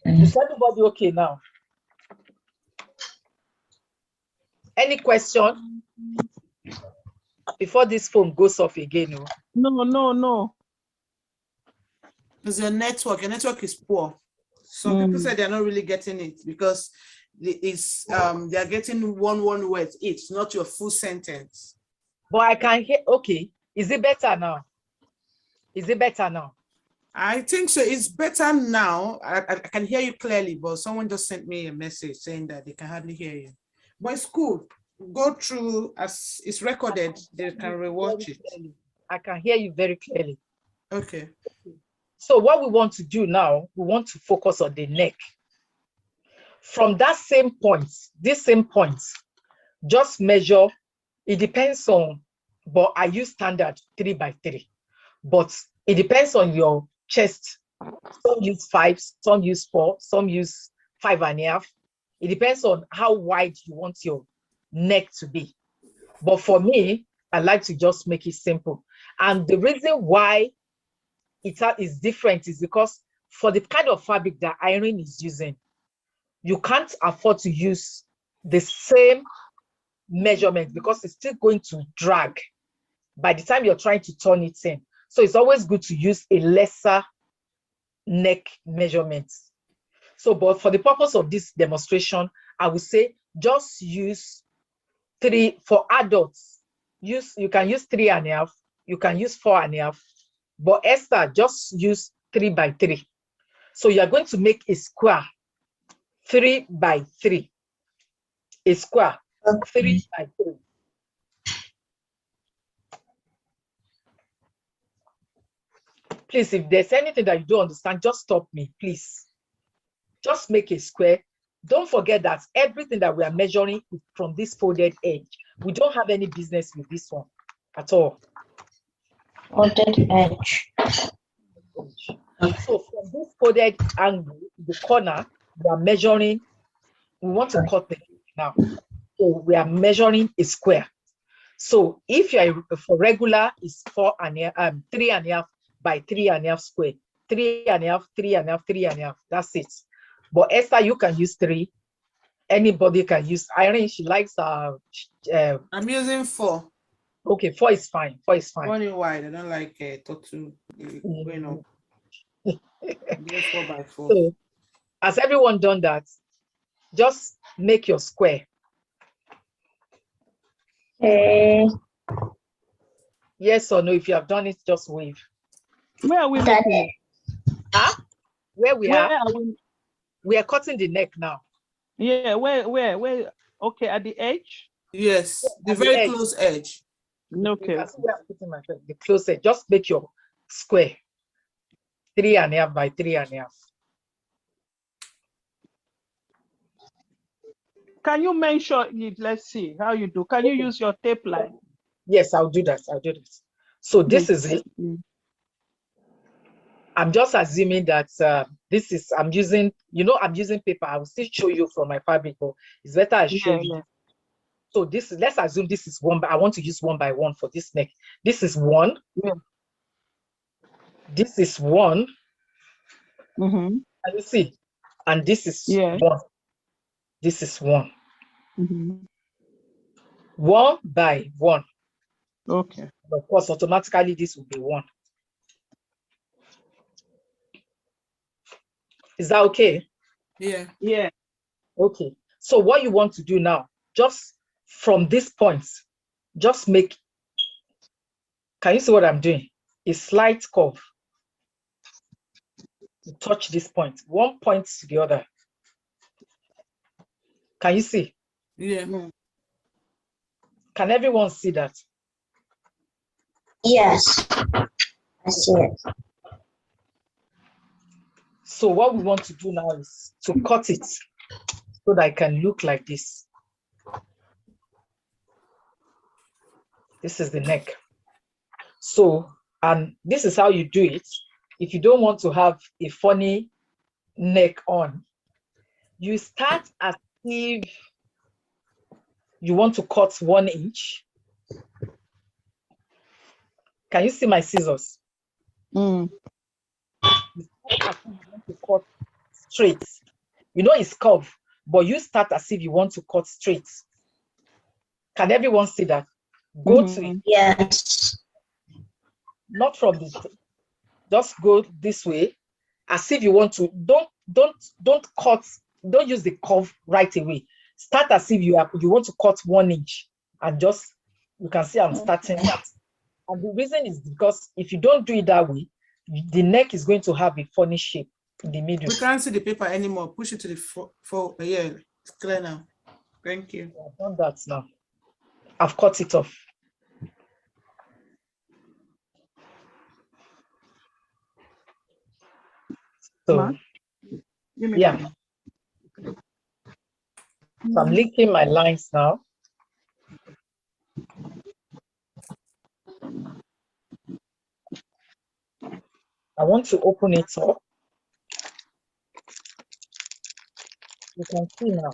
Is everybody okay now? Any question before this phone goes off again? No. It's your network. Your network is poor. Some people say they're not really getting it because it's they're getting one word each, not your full sentence. But I can hear. Okay, is it better now? Is it better now? I think so. It's better now. I can hear you clearly, but someone just sent me a message saying that they can hardly hear you. But it's cool. Go through as it's recorded. They can rewatch it. I can hear you very clearly. Okay. So what we want to do now, we want to focus on the neck. From that same point, this same point, just measure. It depends on, but I use standard 3 by 3. But it depends on your chest. Some use 5, some use 4, some use 5.5. It depends on how wide you want your neck to be. But for me, I like to just make it simple. And the reason why it is different is because for the kind of fabric that Irene is using, you can't afford to use the same measurement because it's still going to drag by the time you're trying to turn it in. So it's always good to use a lesser neck measurement. So, but for the purpose of this demonstration, I would say just use 3 for adults. You can use 3.5, you can use 4.5, but Esther, just use 3 by 3. So you're going to make a square 3 by 3. A square 3 by 3. Please, if there's anything that you don't understand, just stop me, please. Just make a square. Don't forget that everything that we are measuring is from this folded edge. We don't have any business with this one at all. Folded edge. So from this folded angle, the corner, we are measuring, we want to cut the now. So we are measuring a square. So if you are for regular, is 3.5 by 3.5 square. 3.5, 3.5, 3.5. That's it. But Esther, you can use 3. Anybody can use. Irene, she likes I'm using 4. Okay, 4 is fine. 4 is fine. Running wide. I don't like total going up. 4 by 4. So, has everyone done that? Just make your square. Okay. Yes or no? If you have done it, just wave. Where are we making it? Huh? Where we Where are? are we? We are cutting the neck now. Yeah, where? Okay, at the edge? Yes, the At very edge. close edge. Okay. You can see where I'm putting my finger. The close edge. Just make your square 3.5 by 3.5. Can you mention it? Let's see how you do. Can you use your tape line? Yes, I'll do that. I'll do that. So this is it. I'm just assuming that this is, I'm using paper. I will still show you from my fabric, but it's better I show you. Yeah. So this is, let's assume this is 1, but I want to use 1 by 1 for this neck. This is 1. Yeah. This is 1. Mm-hmm. Can you see? And this is 1. This is 1. Mm-hmm. 1 by 1. Okay. Of course, automatically this will be 1. Is that okay? Yeah. Yeah. Okay. So what you want to do now, just from this point, just make, can you see what I'm doing? A slight curve. You touch this point, 1 point to the other. Can you see? Yeah. Can everyone see that? Yes, I see it. So what we want to do now is to cut it so that it can look like this. This is the neck. So, and this is how you do it. If you don't want to have a funny neck on, you start as if you want to cut 1 inch. Can you see my scissors? Mm. You start as if you want to cut straight. You know it's curved, but you start as if you want to cut straight. Can everyone see that? Go to it. Yes. Not from the, just go this way, as if you want to. Don't cut. Don't use the curve right away. Start as if you want to cut 1 inch, and just, you can see I'm starting. And the reason is because if you don't do it that way, the neck is going to have a funny shape in the middle. We can't see the paper anymore. Push it to the for yeah, it's clear now. Thank you. I've done that now. I've cut it off. So, yeah. So I'm linking my lines now. I want to open it up. You can see now.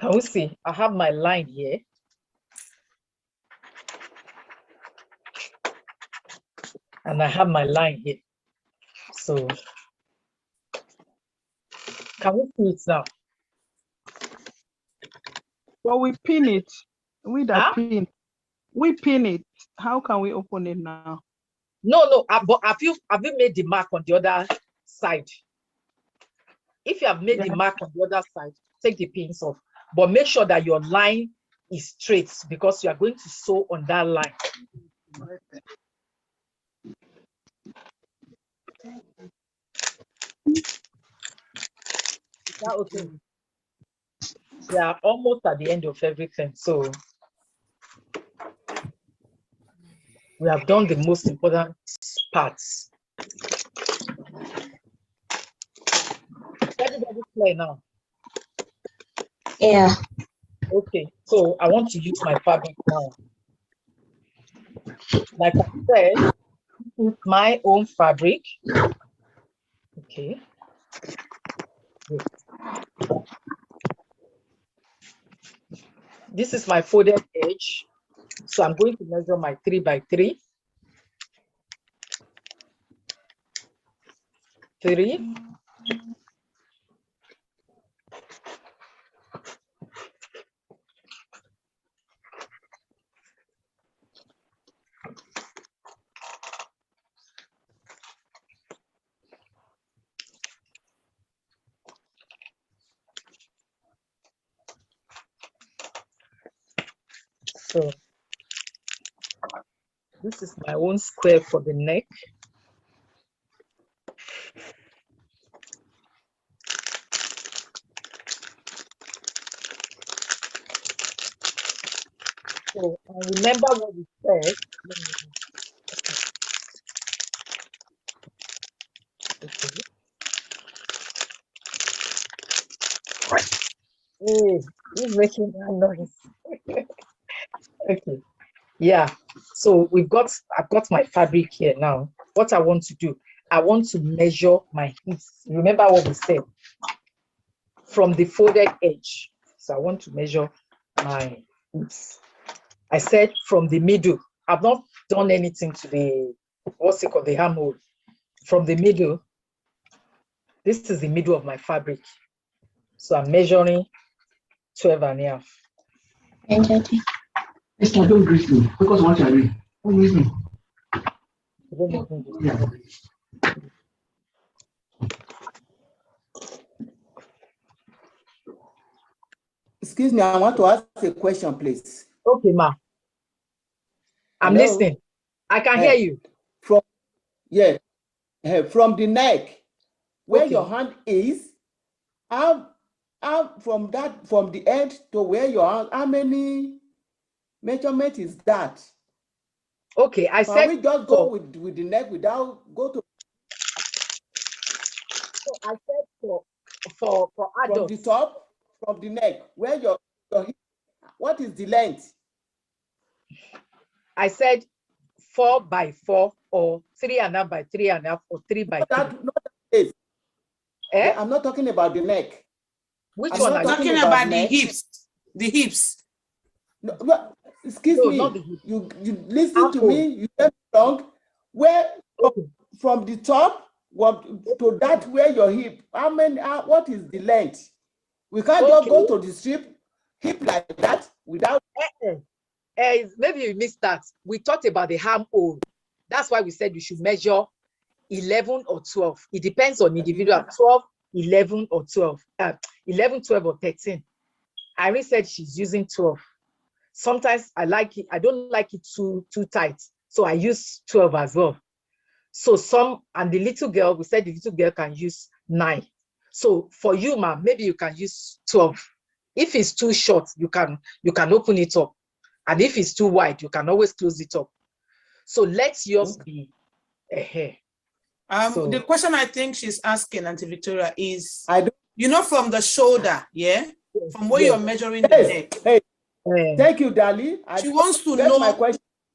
Can we see? I have my line here. And I have my line here. So, can we see it now? Well, we pin it with a Huh? pin. We pin it. How can we open it now? No, but have you made the mark on the other side? If you have made the mark on the other side, take the pins off. But make sure that your line is straight, because you are going to sew on that line. Is that okay? We are almost at the end of everything. So we have done the most important parts. Everybody clear now? Yeah. Okay, so I want to use my fabric now. Like I said, this is my own fabric. Okay. This is my folded edge. So I'm going to measure my 3 by 3. 3. So this is my own square for the neck. So remember what we said. Hey, who's making that noise? Okay. Yeah. So I've got my fabric here now. What I want to do, I want to measure my hips. Remember what we said? From the folded edge. So I want to measure my hips. I said from the middle. I've not done anything to the, what's it called, the armhole. From the middle, this is the middle of my fabric. So I'm measuring 12 and a half. Esther, don't greet me because what are you? Don't greet me. Yeah. Excuse me, I want to ask a question, please. Okay, ma. I'm Hello? listening. I can hear you. From from the neck, where Okay. your hand is, how from the end to where you are, how many measurement is that? Okay, I Can said we just go with the neck without go to so I said for from adults. the top, from the neck, where your hip, what is the length? I said 4 by 4 or 3.5 by 3.5 or 3 by 3. Not that place. Eh? I'm not talking about the neck. Which I'm one not are you Talking about the hips. The hips. No, well, excuse No, me. not the hip. You listen to Armhole. me. You get me wrong. Where Okay. from the top to that where your hip? How many? What is the length? We can't just go to the strip hip like that without. Maybe you missed that. We talked about the armhole. That's why we said you should measure 11 or 12. It depends on individual. 12, 11 or 12. 11, 12 or 13. Irene said she's using 12. Sometimes I like it. I don't like it too tight. So I use 12 as well. So and the little girl, we said the little girl can use 9. So for you, ma'am, maybe you can use 12. If it's too short, you can open it up. And if it's too wide, you can always close it up. So let yours be a hair. The question I think she's asking, Auntie Victoria, is from the shoulder, from where you're measuring the neck. Thank you, Dali. She wants to know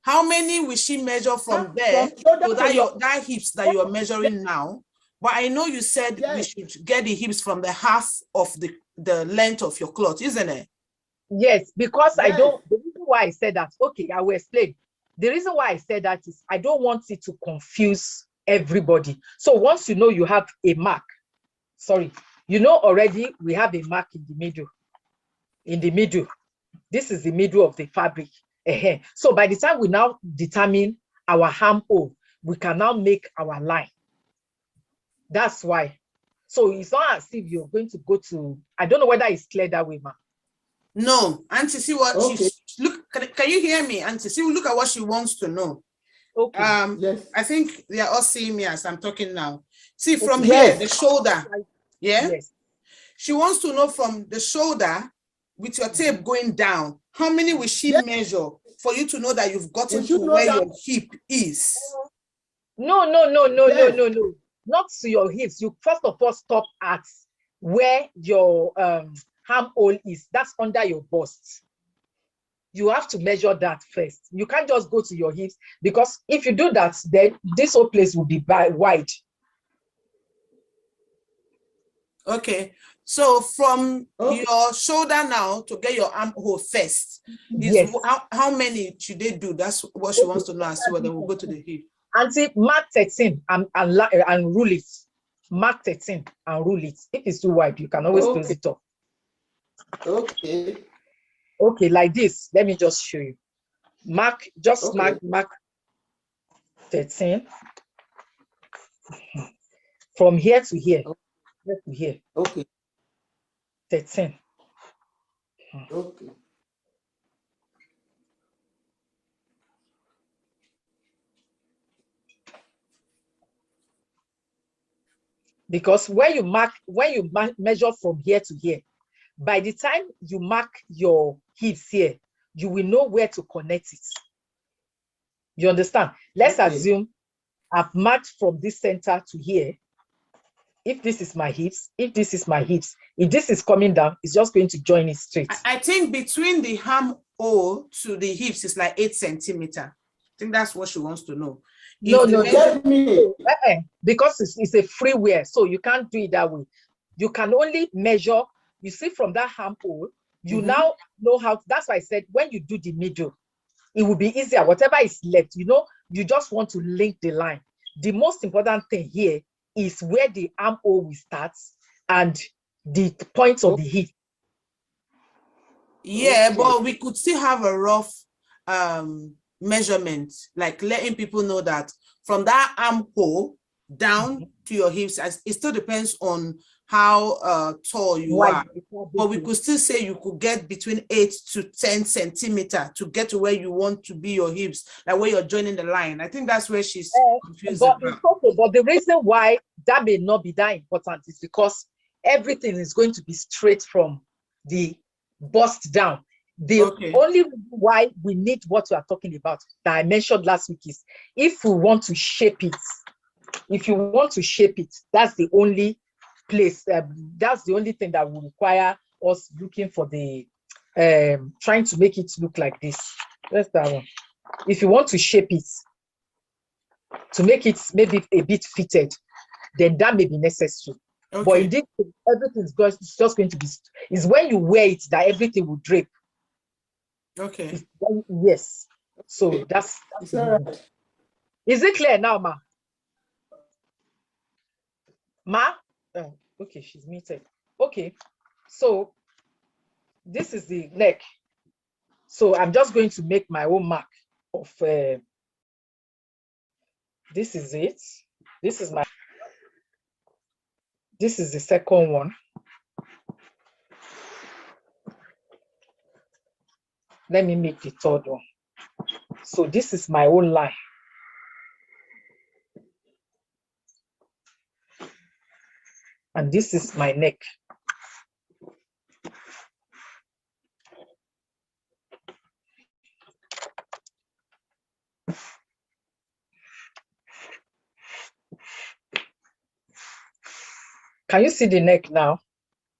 how many will she measure from there to that hips that you're measuring now. But I know you said we should get the hips from the half of the length of your cloth, isn't it? Yes, because I don't. The reason why I said that, okay, I will explain. The reason why I said that is I don't want it to confuse everybody. So once you know you have a mark, already we have a mark in the middle. In the middle, this is the middle of the fabric. So by the time we now determine our armhole, we can now make our line. That's why. So it's not as if you're going to go to. I don't know whether it's clear that way, ma'am. No, Auntie, see what look. Can you hear me, Auntie? See, look at what she wants to know. Okay. Yes. I think they are all seeing me as I'm talking now. See, from here, the shoulder. Yeah. Yes. She wants to know from the shoulder with your tape going down, how many will she measure for you to know that you've gotten to where your hip is? No. Not to your hips. You first of all stop at where your armhole is. That's under your bust. You have to measure that first. You can't just go to your hips, because if you do that, then this whole place will be wide. Okay. So from your shoulder now to get your armhole first, is how many should they do? That's what she wants to know. As well, then we'll go to the hip. Auntie, mark 13 and rule it. Mark 13 and rule it. If it's too wide, you can always close it up. Okay. Okay, like this. Let me just show you. Mark 13 from here to here. Here to here. Okay. 13. Okay. Because when you measure from here to here, by the time you mark your hips here, you will know where to connect it. You understand? Let's assume I've marked from this center to here. If this is my hips, if this is my hips, if this is coming down, it's just going to join it straight. I think between the armhole to the hips is like 8 centimeters. I think that's what she wants to know. No, because it's a free wear, so you can't do it that way. You can only measure, you see, from that armhole, you now know how. That's why I said when you do the middle, it will be easier. Whatever is left, you just want to link the line. The most important thing here is where the armhole will start and the point of the hip. Yeah, but we could still have a rough measurement, like letting people know that from that armhole down to your hips, it still depends on how tall you are. But we could still say you could get between 8 to 10 centimeters to get to where you want to be your hips, like where you're joining the line. I think that's where she's confused. But the reason why that may not be that important is because everything is going to be straight from the bust down. The only reason why we need what we are talking about that I mentioned last week is if we want to shape it. If you want to shape it, that's the only place, that's the only thing that will require us looking for the, trying to make it look like this. That's that one. If you want to shape it, to make it maybe a bit fitted, then that may be necessary. But indeed, everything's just going to be, is when you wear it that everything will drape. Okay. Yes. So that's all right. Is it clear now, Ma? Ma? Okay, she's muted. Okay. So this is the neck. So I'm just going to make my own mark of this is it. This is the second one. Let me make the third one. So this is my own line. And this is my neck. Can you see the neck now?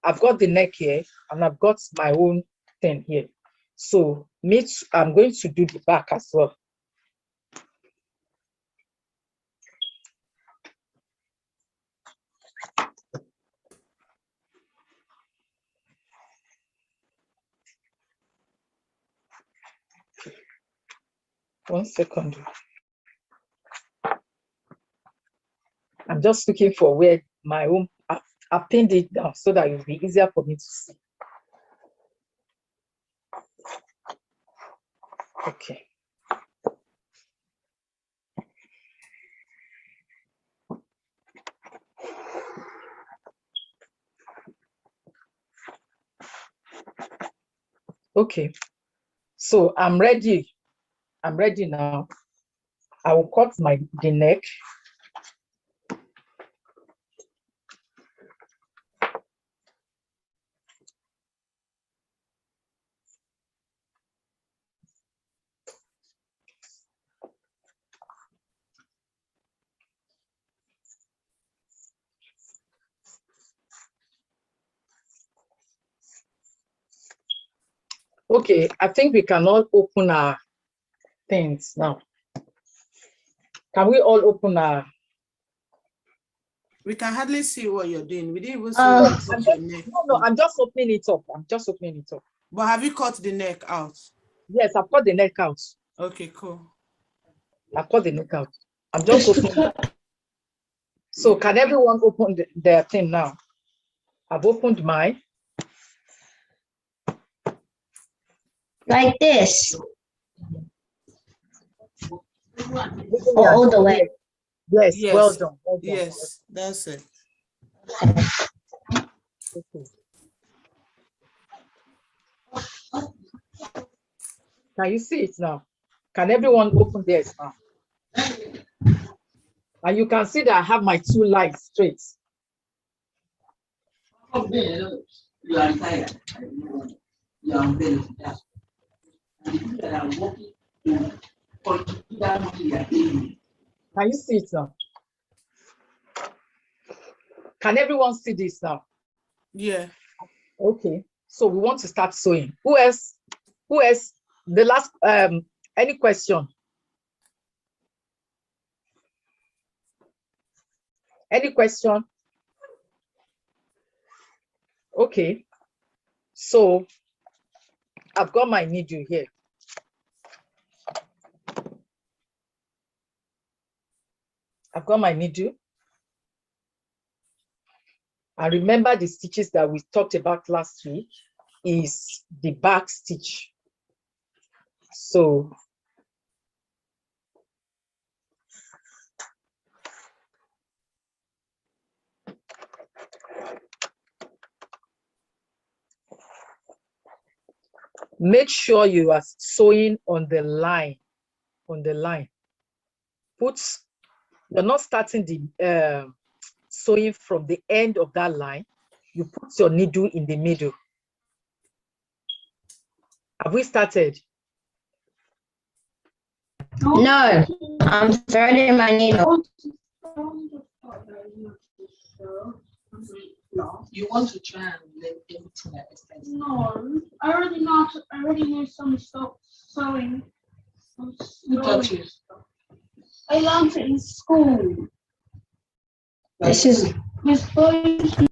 I've got the neck here and I've got my own thing here. So I'm going to do the back as well. One second. I'm just looking for where my own, I pinned it down so that it will be easier for me to see. Okay. Okay. So I'm ready. I'm ready now. I will cut the neck. Okay, I think we can all open our things now. Can we all open our? We can hardly see what you're doing. We didn't even see your neck. No, I'm just opening it up. I'm just opening it up. But have you cut the neck out? Yes, I've cut the neck out. Okay, cool. I've cut the neck out. I'm just opening. So can everyone open their thing now? I've opened mine. Like this. All the way. Yes, yes. Well done. Well done. Yes, that's it. Okay. Can you see it now? Can everyone open theirs now? And you can see that I have my two lines straight. You are tired. You are very tired. Can you see it now? Can everyone see this now? Yeah. Okay. So we want to start sewing. Who else? Who else? The last, any question? Any question? Okay. So I've got my needle here. I've got my needle. And remember the stitches that we talked about last week is the back stitch. So make sure you are sewing on the line. On the line. You're not starting the sewing from the end of that line. You put your needle in the middle. Have we started? No, I'm threading my needle. You want to try and learn everything that is there? No, I already know. I already knew some stuff sewing. Who taught you? I learned it in school. This is Miss Boyd.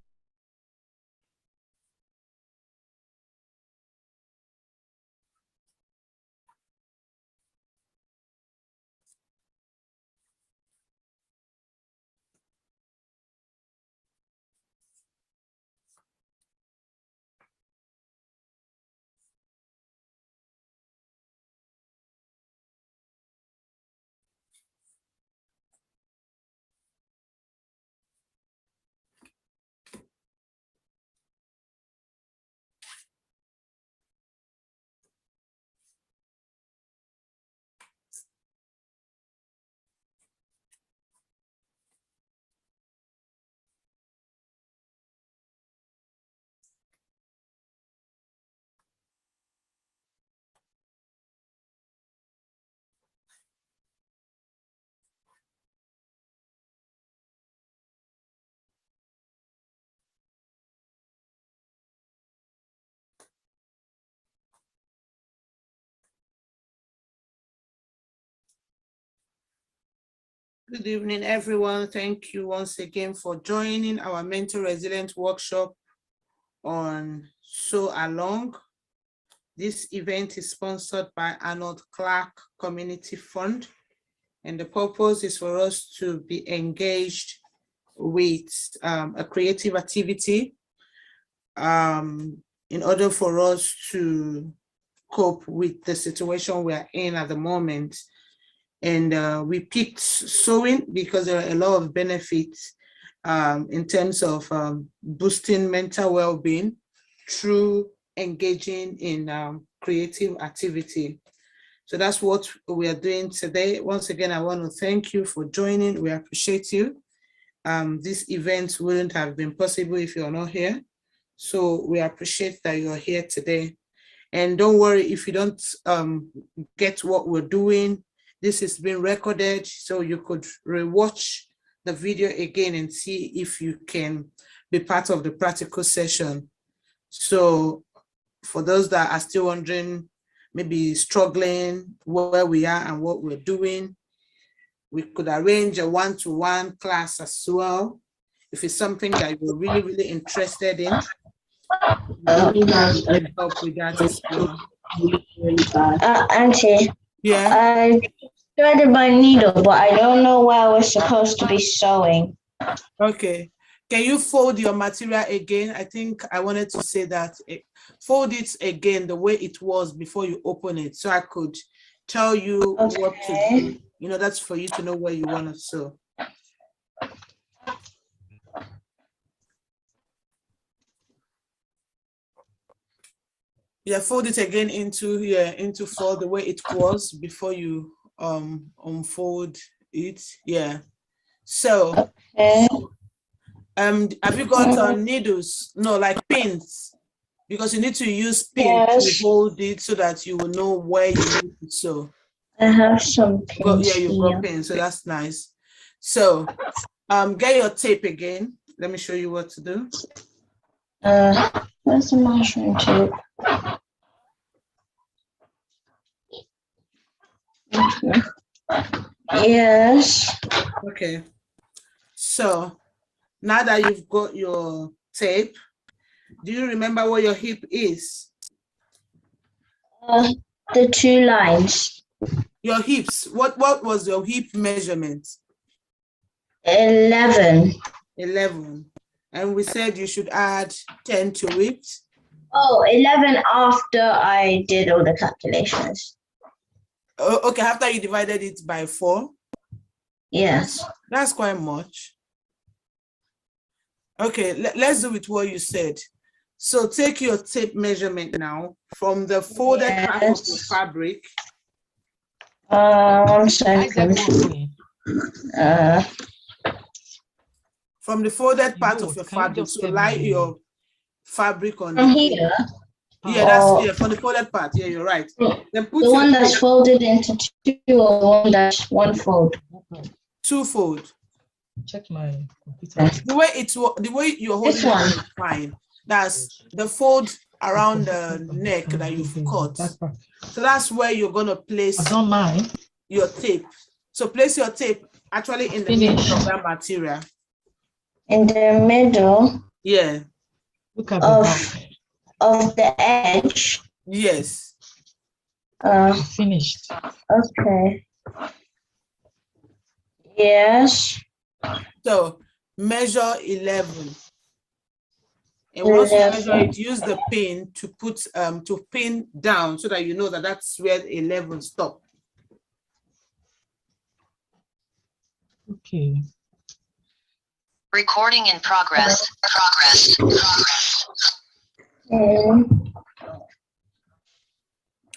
Good evening, everyone. Thank you once again for joining our Mental Resilience workshop on Sew Along. This event is sponsored by Arnold Clark Community Fund, and the purpose is for us to be engaged with a creative activity in order for us to cope with the situation we are in at the moment. And we picked sewing because there are a lot of benefits in terms of boosting mental well-being through engaging in creative activity. So that's what we are doing today. Once again, I want to thank you for joining. We appreciate you. This event wouldn't have been possible if you're not here. So we appreciate that you're here today. And don't worry if you don't get what we're doing. This is being recorded, so you could rewatch the video again and see if you can be part of the practical session. So for those that are still wondering, maybe struggling where we are and what we're doing, we could arrange a one-to-one class as well. If it's something that you're really, really interested in, help with that as well. Auntie. Yeah. I threaded my needle, but I don't know where I was supposed to be sewing. Okay. Can you fold your material again? I think I wanted to say that. Fold it again the way it was before you open it, so I could tell you what to do. You know, that's for you to know where you want to sew. Yeah, fold it again into four the way it was before you unfold it. Yeah. So have you got needles? No, like pins, because you need to use pins to hold it so that you will know where you need to sew. I have some pins. Yeah, you've got pins, so that's nice. So get your tape again. Let me show you what to do. Where's the measuring tape? Yes. Okay. So now that you've got your tape, do you remember what your hip is? The 2 lines. Your hips. What was your hip measurement? 11. 11. And we said you should add 10 to it. Oh, 11 after I did all the calculations. Oh, okay, after you divided it by 4? Yes. That's quite much. Okay, let's do with what you said. So take your tape measurement now from the folded part of the fabric. 1 second. From the folded part of your fabric, so like fabric on From the here? Yeah, that's Or yeah, for the folded part. Yeah, you're right. Then put the your one that's tape, folded into two or the one that's one fold? two fold. Check my computer. The way you're holding This it one. is fine. That's the fold around the neck that you've cut. So that's where you're gonna place your tape. So place your tape actually in the middle of that material. In the middle Yeah. Look at of the edge. Yes. Finished. Okay. Yes. So measure 11. And once you measure it, use the pin to pin down so that you know that that's where 11 stop. Okay. Recording in progress.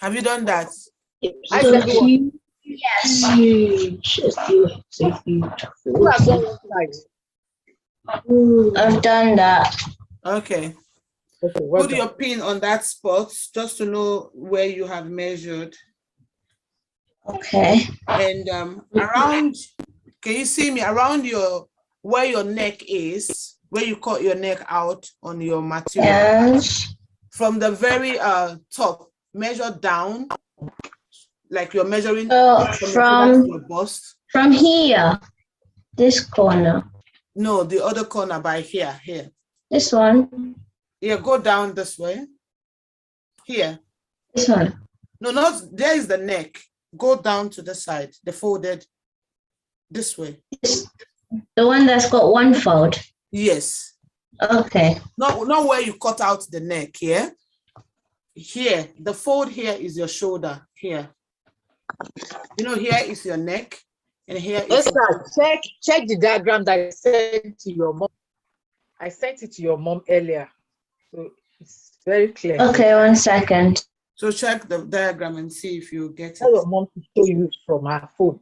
Have you done that? Yes. I've done that. Okay. Well Put your pin on that spot just to know where you have measured. Okay. And around, can you see me? Around where your neck is, where you cut your neck out on your material. Yes. From the very top, measure down, like you're measuring from your bust. From here, this corner. No, the other corner by here. This one. Yeah, go down this way. Here. This one. No, not there is the neck. Go down to the side, the folded this way. The one that's got one fold. Yes. Okay. Not where you cut out the neck here. Here, the fold here is your shoulder. Here. You know, here is your neck, and here is check the diagram that I sent to your mom. I sent it to your mom earlier. So it's very clear. Okay, 1 second. So check the diagram and see if you get it. Tell your mom to show you from her phone.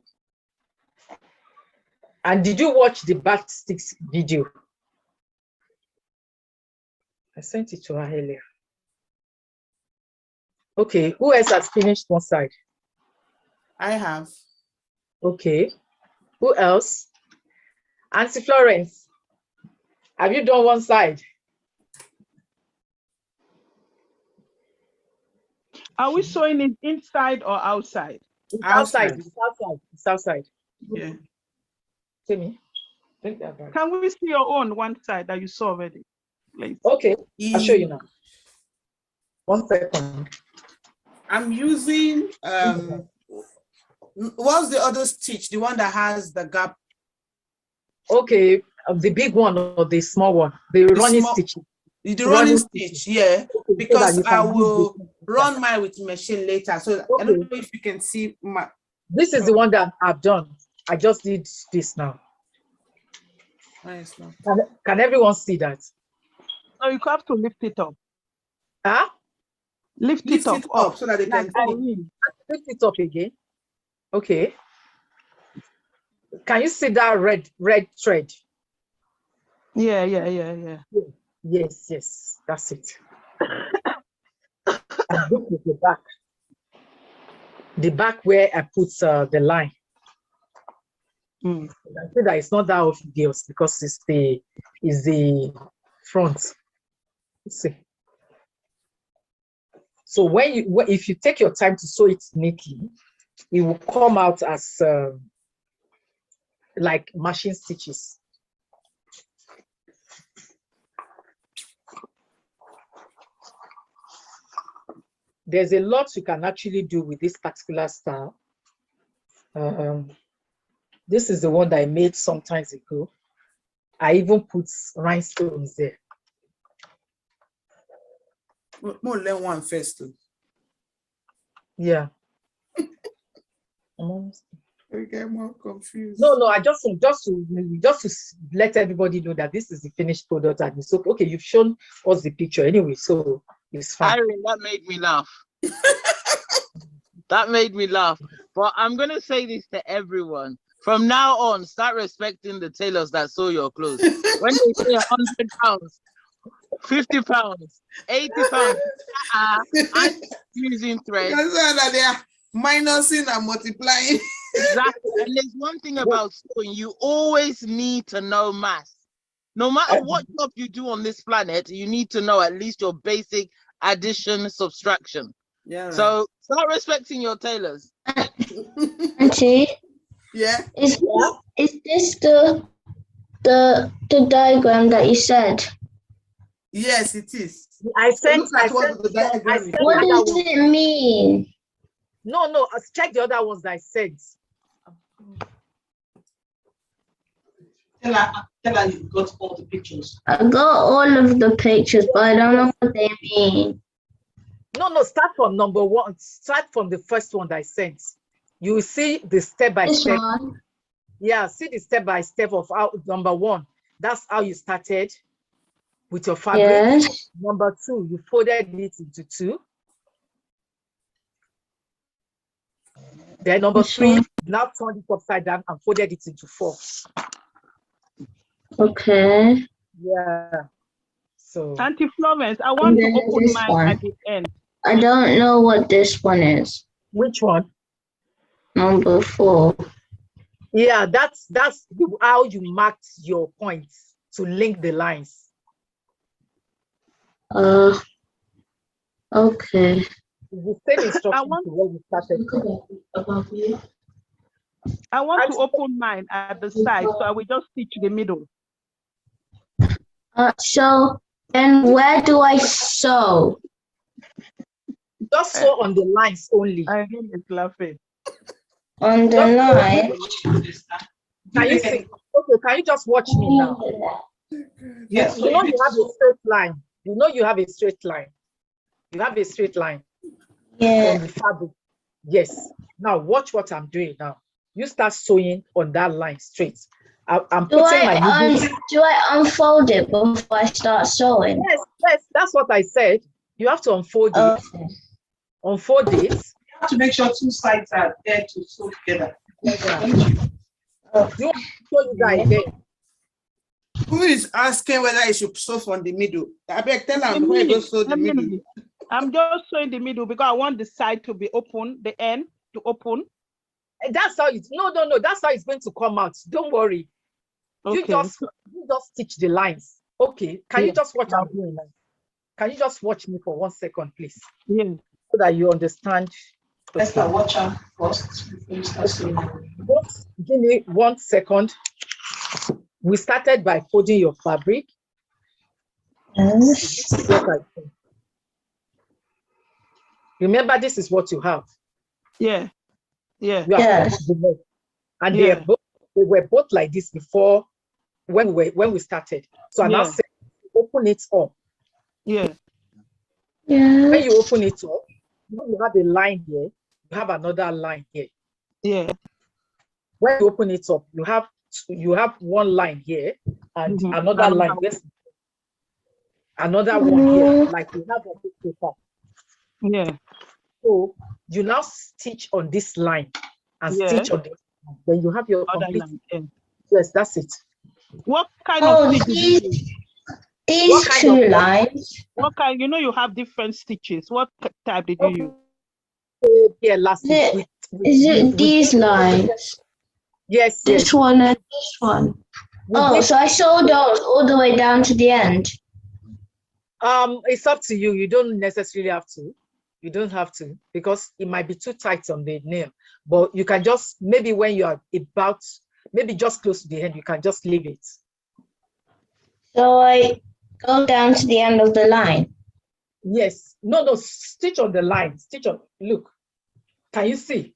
And did you watch the backsticks video? I sent it to her earlier. Okay, who else has finished one side? I have. Okay, who else? Auntie Florence, have you done one side? Are we sewing it inside or outside? It's outside. It's outside. Yeah. See me. Take that back. Can we see your own one side that you saw already, please? Okay, I'll show you now. 1 second. I'm using what's the other stitch? The one that has the gap. Okay, the big one or the small one? The running stitch. The running stitch, yeah. Okay, because I will run mine with machine later. So I don't know if you can see my. This is the one that I've done. I just did this now. Nice. Can everyone see that? No, you have to lift it up. Huh? Lift it up so that they can see. Lift it up again. Okay. Can you see that red thread? Yeah. Yes, that's it. And look at the back. The back where I put the line. I say that it's not that obvious because it's the front. Let's see. So if you take your time to sew it neatly, it will come out as like machine stitches. There's a lot you can actually do with this particular style. This is the one that I made some time ago. I even put rhinestones there. More than one first. Yeah. We get more confused. No, I just to let everybody know that this is the finished product, and it's okay. You've shown us the picture anyway, so it's fine. Irene, that made me laugh. That made me laugh. But I'm gonna say this to everyone. From now on, start respecting the tailors that sew your clothes. When they say £100, £50, £80. I'm using thread. That's why that they are minusing and multiplying. Exactly. And there's one thing about sewing, you always need to know math. No matter what job you do on this planet, you need to know at least your basic addition, subtraction. Yeah. So start respecting your tailors. Auntie, Yeah. is this the diagram that you said? Yes, it is. I sent. Look at what the diagram is. What does it mean? No, check the other ones that I sent. Tell her you got all the pictures. I got all of the pictures, but I don't know what they mean. No, start from number one. Start from the first one that I sent. You will see the step by This step. one? Yeah, see the step by step of how number one. That's how you started with your fabric. Yes. Number two, you folded it into two. Then number three, now turned it upside down and folded it into four. Okay. Yeah. So Auntie Florence, I want to open mine one. at the end. I don't know what this one is. Which one? Number 4. Yeah, that's how you marked your points to link the lines. Okay. The same instruction to what we started. I want to open mine at the side, so I will just stitch the middle. So then where do I sew? Just sew on the lines only. I think it's laughing. On the line? Can you see? Okay, can you just watch me now? Yes. You know you have a straight line. You know you have a straight line. You have a straight line. Yeah. On the fabric. Yes. Now watch what I'm doing now. You start sewing on that line straight. I'm Do putting my needle. Do I unfold it before I start sewing? Yes, that's what I said. You have to unfold it. Unfold it. You have to make sure two sides are there to sew together. You want to show you guys there. Who is asking whether I should sew from the middle? I beg tell them where go sew the middle. I'm just sewing the middle because I want the side to be open, the end to open. And that's how it's no. That's how it's going to come out. Don't worry. Okay. You just stitch the lines. Okay. Can you just watch I'm doing now? Can you just watch me for 1 second, please? Yeah. So that you understand. Let's start watching first before you start sewing. Just give me 1 second. We started by folding your fabric. This is what I think. Remember, this is what you have. Yeah. Yeah. Yes. And Yeah. they were both like this before when we started. So I now Yeah. said, open it up. Yeah. Yeah. When you open it up, you have a line here. You have another line here. Yeah. When you open it up, you have one line here and another line. Yes. Another one here, like you have on this paper. Yeah. So you now stitch on this line and stitch on this line. Then you have your Other complete. line, yeah. Yes, that's it. What kind of stitch did you use? These two lines. What kind? You know you have different stitches. What type did you use? Yeah, last week. Is it these lines? Yes. This one and this one. Oh, so I sewed those all the way down to the end. It's up to you. You don't necessarily have to. You don't have to because it might be too tight on the nail. But you can just maybe when you are about maybe just close to the end, you can just leave it. So I go down to the end of the line. Yes. No. Stitch on the line. Stitch on. Look. Can you see?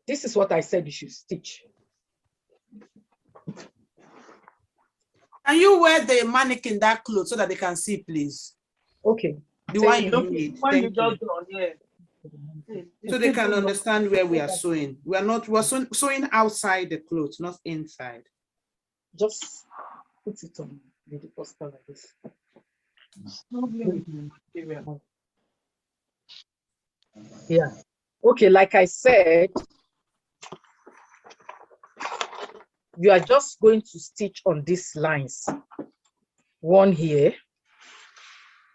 This is what I said you should stitch. Can you wear the mannequin that clothes so that they can see, please? Okay. The one you made. When you Thank you. just draw, yeah. So they can understand where we are sewing. We're sewing outside the clothes, not inside. Just put it on the poster like this. Yeah. Okay, like I said, you are just going to stitch on these lines. One here,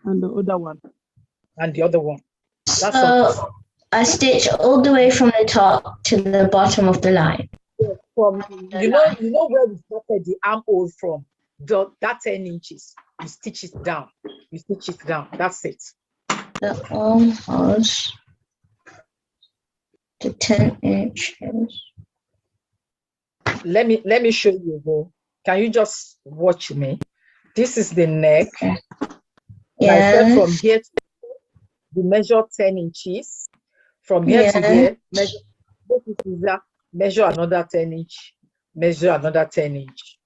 And the other one. And the other one. That's So all. I stitch all the way from the top to the bottom of the line. From you know where we started the armhole from, that 10 inches. You stitch it down. You stitch it down. That's it. The armholes to 10 inches. Let me show you again. Can you just watch me? This is the neck. Yeah. I said from here to we measure 10 inches. From here to here, measure another 10 inch. Measure another 10 inch.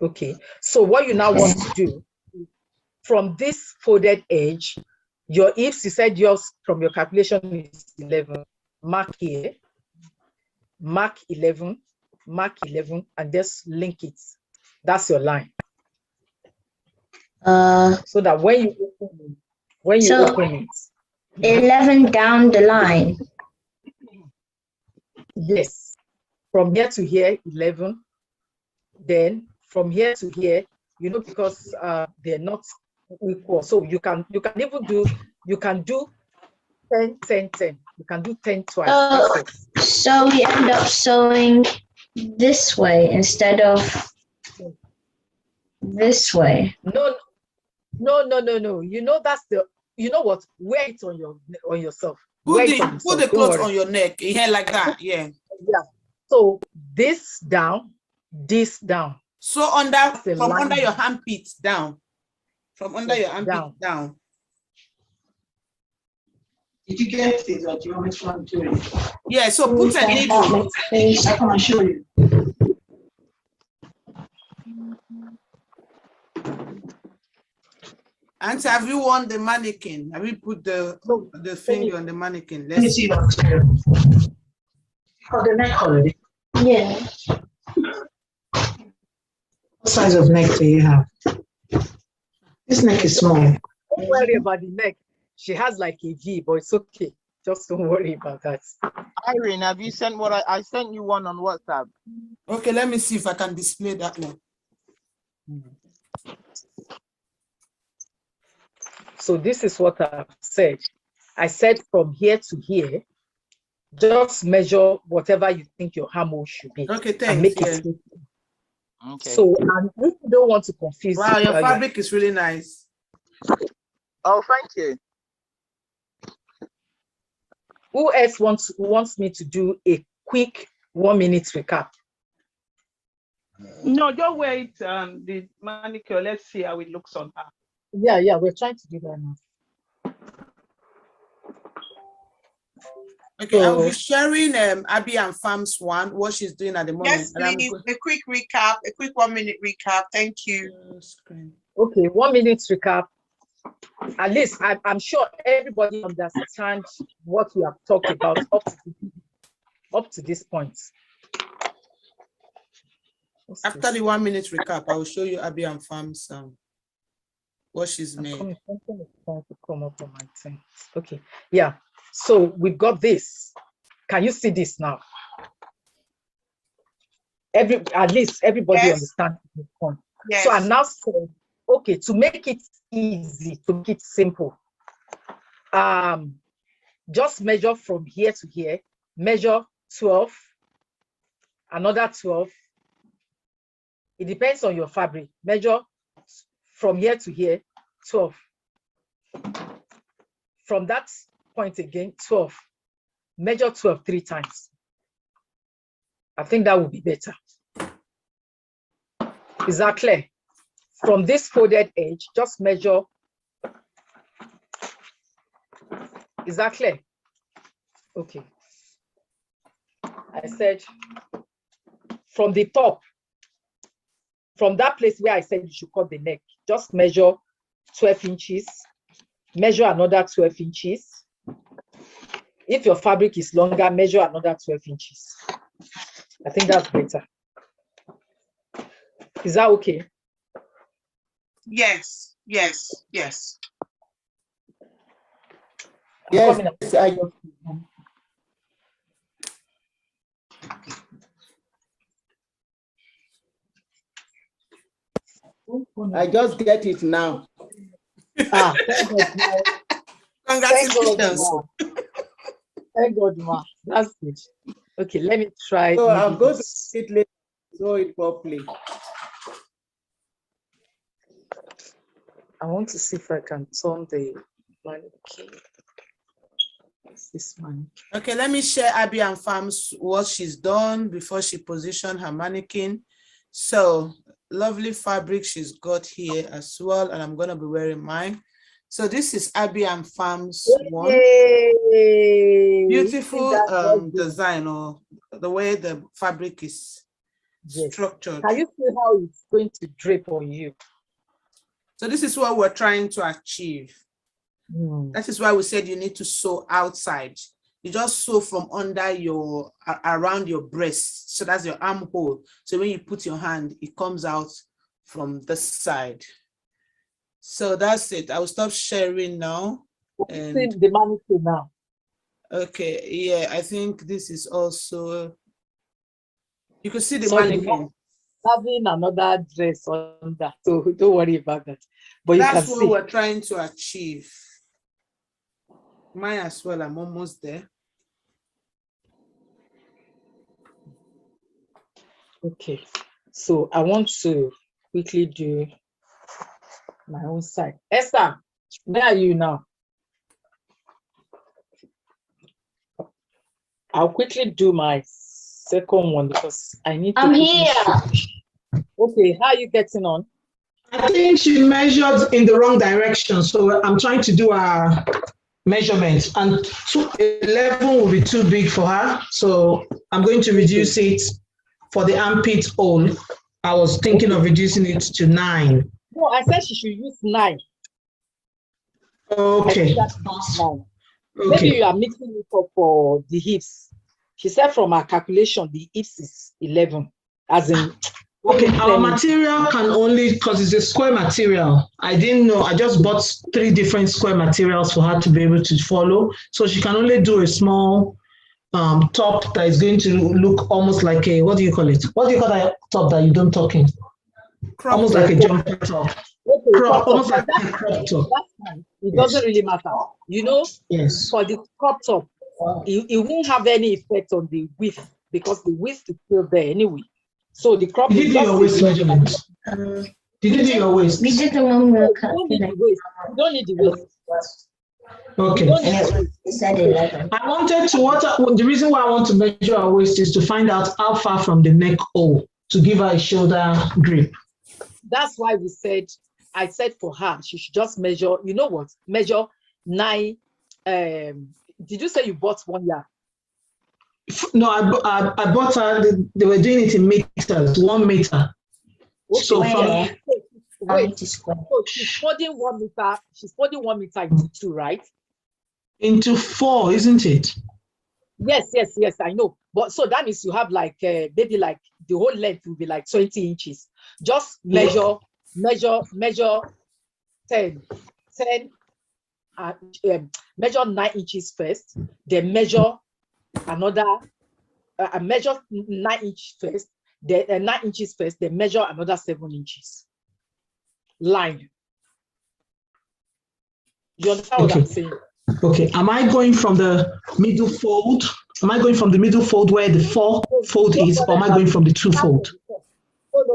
Okay. So what you now want to do, from this folded edge, your hips, you said yours from your calculation is 11. Mark here. Mark 11. Mark 11 and just link it. That's your line. So that when you open it, 11 down the line. Yes. From here to here, 11. Then from here to here, because they're not equal. So you can even do 10, 10, 10. You can do 10 twice. So we end up sewing this way instead of this way. No. That's what? Wear it on yourself. Put the cloth on your neck. Yeah, like that. Yeah. Yeah. So this down, this down. So from under your armpits down. From under your armpit down. Did you get it or do you want me to run to it? Yeah, so put a needle. I can show you. And have you worn the mannequin? Have you put the finger on the mannequin? Let me see that. For the neck already? Yeah. What size of neck do you have? This neck is small. Don't worry about the neck. She has like a V, but it's okay. Just don't worry about that. Irene, have you sent what I sent you one on WhatsApp? Okay, let me see if I can display that one. So this is what I've said. I said from here to here, just measure whatever you think your armhole should be. Okay, thanks. And make it. Okay. So, and if you don't want to confuse. Wow, your fabric is really nice. Oh, thank you. Who else wants me to do a quick 1 minute recap? No, just wait. The manicure. Let's see how it looks on her. Yeah, we're trying to do that now. Okay, I'll be sharing Abby and Farm's what she's doing at the moment. Yes, please. A quick recap, a quick 1 minute recap. Thank you. Okay, 1 minute recap. At least I'm sure everybody understands what we have talked about up to this point. After the 1 minute recap, I will show you Abby and Farm's what she's made. Something is trying to come up on my thing. Okay, yeah. So we've got this. Can you see this now? At least everybody understands this point. Yes. So I'm now saying, okay, to make it easy, to make it simple, just measure from here to here, measure 12, another 12. It depends on your fabric. Measure from here to here, 12. From that point again, 12. Measure 12 3 times. I think that would be better. Is that clear? From this folded edge, just measure. Is that clear? Okay. I said from the top, from that place where I said you should cut the neck, just measure 12 inches. Measure another 12 inches. If your fabric is longer, measure another 12 inches. I think that's better. Is that okay? Yes, yes, yes. Yes, I just get it now. Thank God, ma. Congratulations. Thank God, ma. That's good. Okay, let me try. So I'm maybe going to this. see it later. Draw it properly. I want to see if I can turn the mannequin. What's this mannequin? Okay, let me share Abby and Farms what she's done before she positioned her mannequin. So lovely fabric she's got here as well, and I'm gonna be wearing mine. So this is Abby and Farms one. Beautiful design, or the way the fabric is structured. Can you see how it's going to drape on you? So this is what we're trying to achieve. That is why we said you need to sew outside. You just sew from under your, around your breast. So that's your armhole. So when you put your hand, it comes out from this side. So that's it. I will stop sharing now. And see the mannequin now. Okay, yeah, I think this is also, you can see the mannequin. Having another dress on that, so don't worry about that. But That's you can what see. we're trying to achieve. Mine as well, I'm almost there. Okay, so I want to quickly do my own side. Esther, where are you now? I'll quickly do my second one because I need to. I'm here. Okay, how are you getting on? I think she measured in the wrong direction, so I'm trying to do a measurement, and 11 will be too big for her, so I'm going to reduce it for the armpit hole. I was thinking of reducing it to 9. No, I said she should use 9. Okay. Maybe you are mixing it up for the hips. She said from her calculation, the hips is 11, as in. Okay, our material can only, because it's a square material. I didn't know, I just bought 3 different square materials for her to be able to follow. So she can only do a small top that is going to look almost like a, what do you call it? What do you call that top that you don't talk in? Almost like a jumper top. Almost like a crop top. That's fine. It doesn't really matter. You know, yes. For the crop top, it won't have any effect on the width because the width is still there anyway. So the crop. Did you do your waist measurement? Did you do your waist? We did the one You don't need the waist. You don't need the waist. Okay. I wanted to, the reason why I want to measure her waist is to find out how far from the neck hole to give her a shoulder grip. That's why we said, I said for her, she should just measure, you know what? Measure 9. Did you say you bought 1 yard? No, I bought her, they were doing it in meters, 1 meter. Okay. So from wait, so she's folding 1 meter, she's folding 1 meter into 2, right? Into 4, isn't it? Yes, I know. But so that means you have like maybe like the whole length will be like 20 inches. Just measure 10, measure 9 inches first, then measure another, measure 9 inches first, then 9 inches first, then measure another 7 inches. Line. You understand what I'm saying? Okay, am I going from the middle fold? Am I going from the middle fold where the 4 fold is, or am I going from the 2 fold?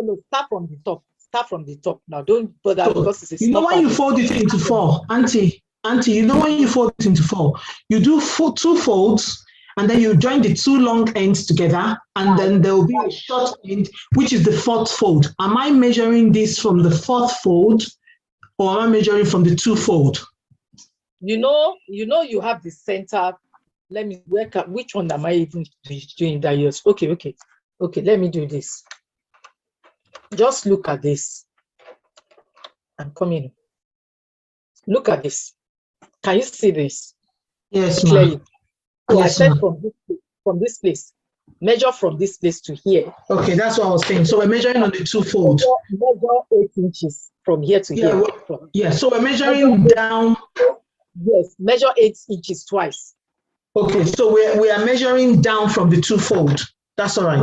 No, start from the top. Start from the top now. Don't bother because it's a you know when you fold it into 4, Auntie, you know when you fold it into 4, you do 2 folds, and then you join the 2 long ends together, and then there will be a short end, which is the 4th fold. Am I measuring this from the 4th fold, or am I measuring from the 2 fold? You know, you have the center. Let me work out which one am I even doing that yours. Okay. Let me do this. Just look at this. I'm coming. Look at this. Can you see this? Yes, clearly. So yes, I said from this place. Measure from this place to here. Okay, that's what I was saying. So we're measuring on the 2 fold. Measure 8 inches from here to here. Yeah, so we're measuring down. Yes, measure 8 inches twice. Okay, so we are measuring down from the 2 fold. That's all right.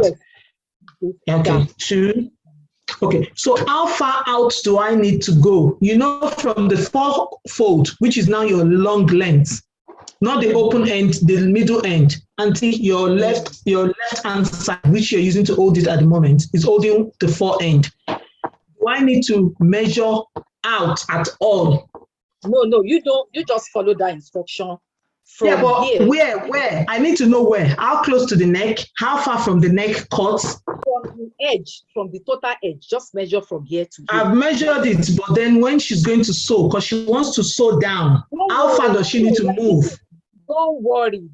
Yes. Okay, 2. Okay, so how far out do I need to go? You know, from the fold, which is now your long length, not the open end, the middle end, until your left hand side, which you're using to hold it at the moment, is holding the fore end. Do I need to measure out at all? No, you don't. You just follow that instruction. From Yeah, but here, where? I need to know where. How close to the neck? How far from the neck cuts? from the edge, from the total edge, just measure from here to here. I've measured it, but then when she's going to sew, because she wants to sew down, how far does she need to move? Don't worry.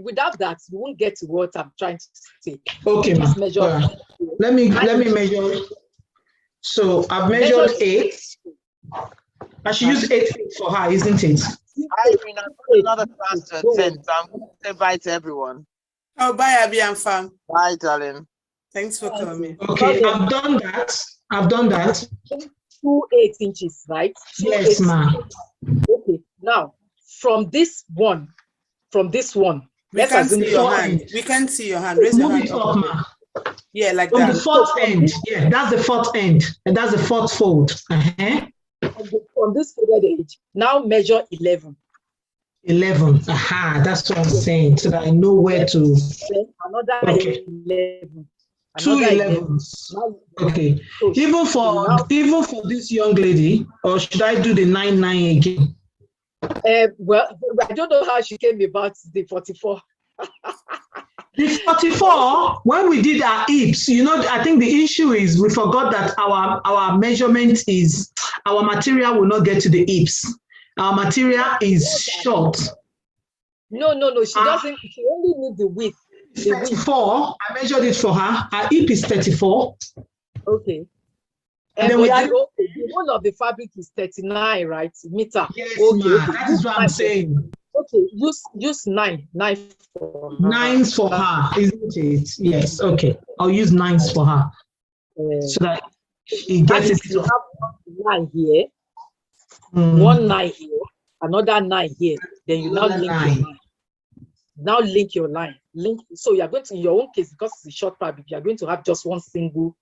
Without that, you won't get to what I'm trying to say. Okay, just ma'am. measure. Let me measure. So I've measured 8. I should use 8 feet for her, isn't it? Irene, I've got another class to attend, so I'm going to say bye to everyone. Oh, bye, Abby and fam. Bye, darling. Thanks for coming. Okay, I've done that. 2 8 inches, right? Yes, ma'am. Okay, now from this one, we can't see your hand. We can't see your hand. Raise your hand up, ma'am. Yeah, like that. From the fourth end. Yeah, that's the fourth end. And that's the fourth fold. From this folded edge, now measure 11. 11. That's what I'm saying. So that I know where to. Another 11. 2 11s. Okay. Even for this young lady, or should I do the 9 9 again? Well, I don't know how she came about the 44. The 44, when we did our hips, you know, I think the issue is we forgot that our measurement is, our material will not get to the hips. Our material is short. No, she doesn't, she only needs the width. 34, I measured it for her. Her hip is 34. Okay. And then the whole of the fabric is 39, right? Meter. Yes, okay. That is what I'm saying. Okay, use 9 for her. 9s for her, isn't it? Yes, okay. I'll use 9s for her. So that she gets it. You have 9 here, 1 9 here, another 9 here. Then you now link your line. Now link your line. So you are going to, in your own case, because it's a short fabric, you are going to have just one single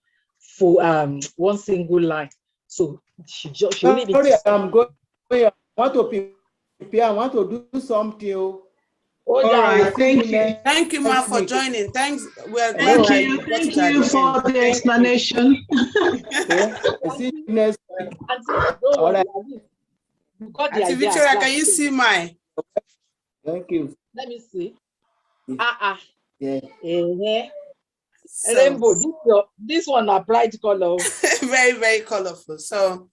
line. So she only needs to. I'm going. I want to prepare. I want to do something. All right. Thank you. Thank you, ma, for joining. Thanks. Thank you for the explanation. See you next week. All right. Auntie Victoria, can you see mine? Thank you. Let me see. Yeah. Rainbow. This one applied color. Very, very colorful. So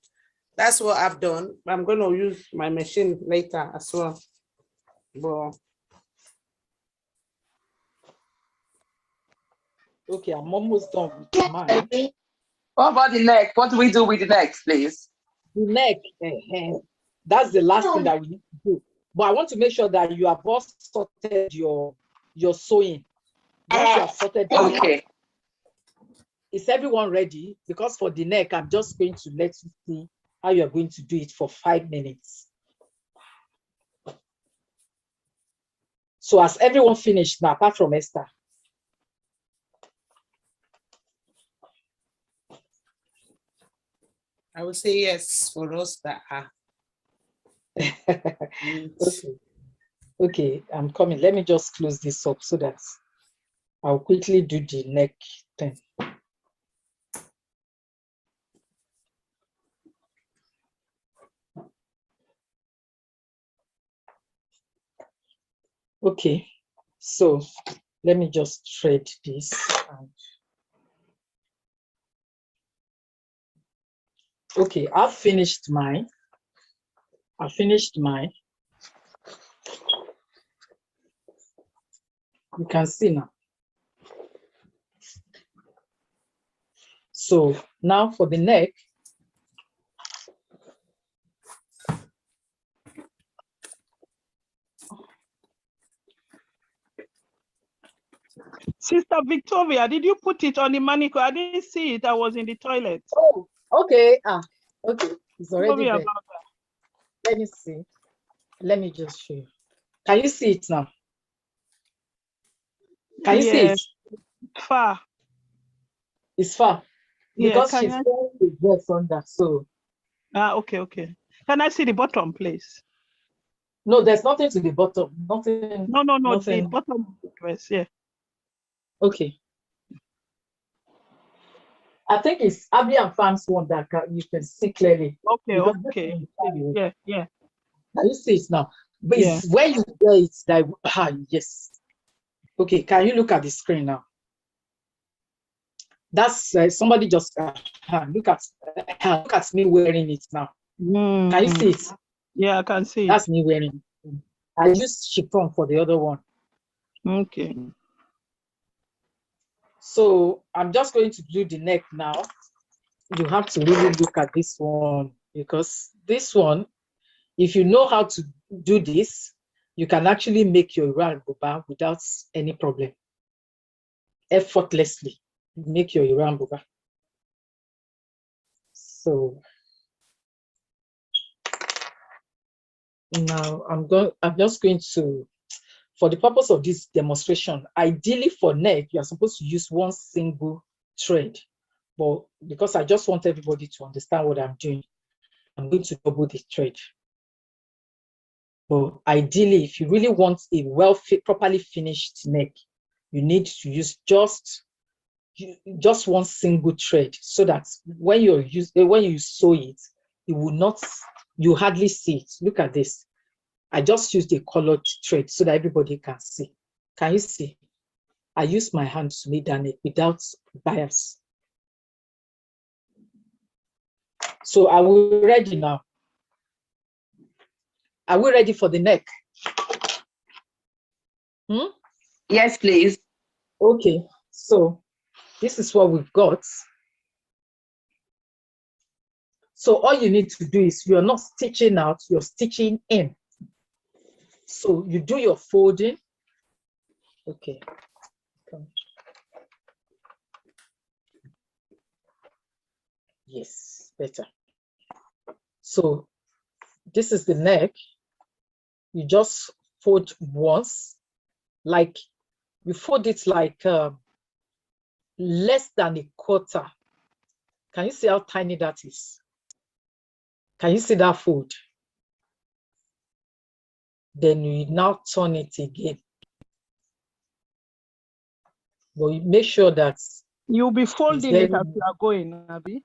that's what I've done. I'm going to use my machine later as well. But okay, I'm almost done with mine. What about the neck? What do we do with the neck, please? The neck, that's the last thing that we need to do. But I want to make sure that you have all sorted your sewing. Once you have sorted, okay. Is everyone ready? Because for the neck, I'm just going to let you see how you're going to do it for 5 minutes. So has everyone finished now, apart from Esther? I will say yes for those that are. Okay, I'm coming. Let me just close this up so that I'll quickly do the neck thing. Okay, so let me just thread this. Okay, I've finished mine. You can see now. So now for the neck, Sister Victoria, did you put it on the mannequin? I didn't see it. I was in the toilet. Oh, okay. Okay. It's already there. Let me see. Let me just show you. Can you see it now? Can you see it? Far. It's far. Yeah, because can she's I? wearing the dress on that. So Okay, okay. Can I see the bottom, please? no, there's nothing to the bottom. Nothing. No, the Nothing. bottom of the dress. Yeah. Okay. I think it's Abby and Farm's one that you can see clearly. Okay, Because okay. Yeah, yeah. Can you see it now? But Yeah. it's when you wear it that yes. Okay, can you look at the screen now? That's somebody just look at me wearing it now. Can you see it? Yeah, I can see That's it. me wearing it. I use chiffon for the other one. Okay. So I'm just going to do the neck now. You have to really look at this one, because this one, if you know how to do this, you can actually make your Iran buba without any problem. Effortlessly make your Iran buba. So now I'm just going to, for the purpose of this demonstration, ideally for neck, you are supposed to use one single thread. But because I just want everybody to understand what I'm doing, I'm going to double the thread. But ideally, if you really want a properly finished neck, you need to use just one single thread, so that when you sew it, it will not, you hardly see it. Look at this. I just used a colored thread so that everybody can see. Can you see? I use my hand to make that neck without bias. So are we ready now? Are we ready for the neck? Yes, please. Okay, so this is what we've got. So all you need to do is, you're not stitching out, you're stitching in. So you do your folding. Okay. Yes, better. So this is the neck. You just fold once, like you fold it like less than a quarter. Can you see how tiny that is? Can you see that fold? Then you now turn it again. But you make sure that you'll be folding it as you are going, Abby.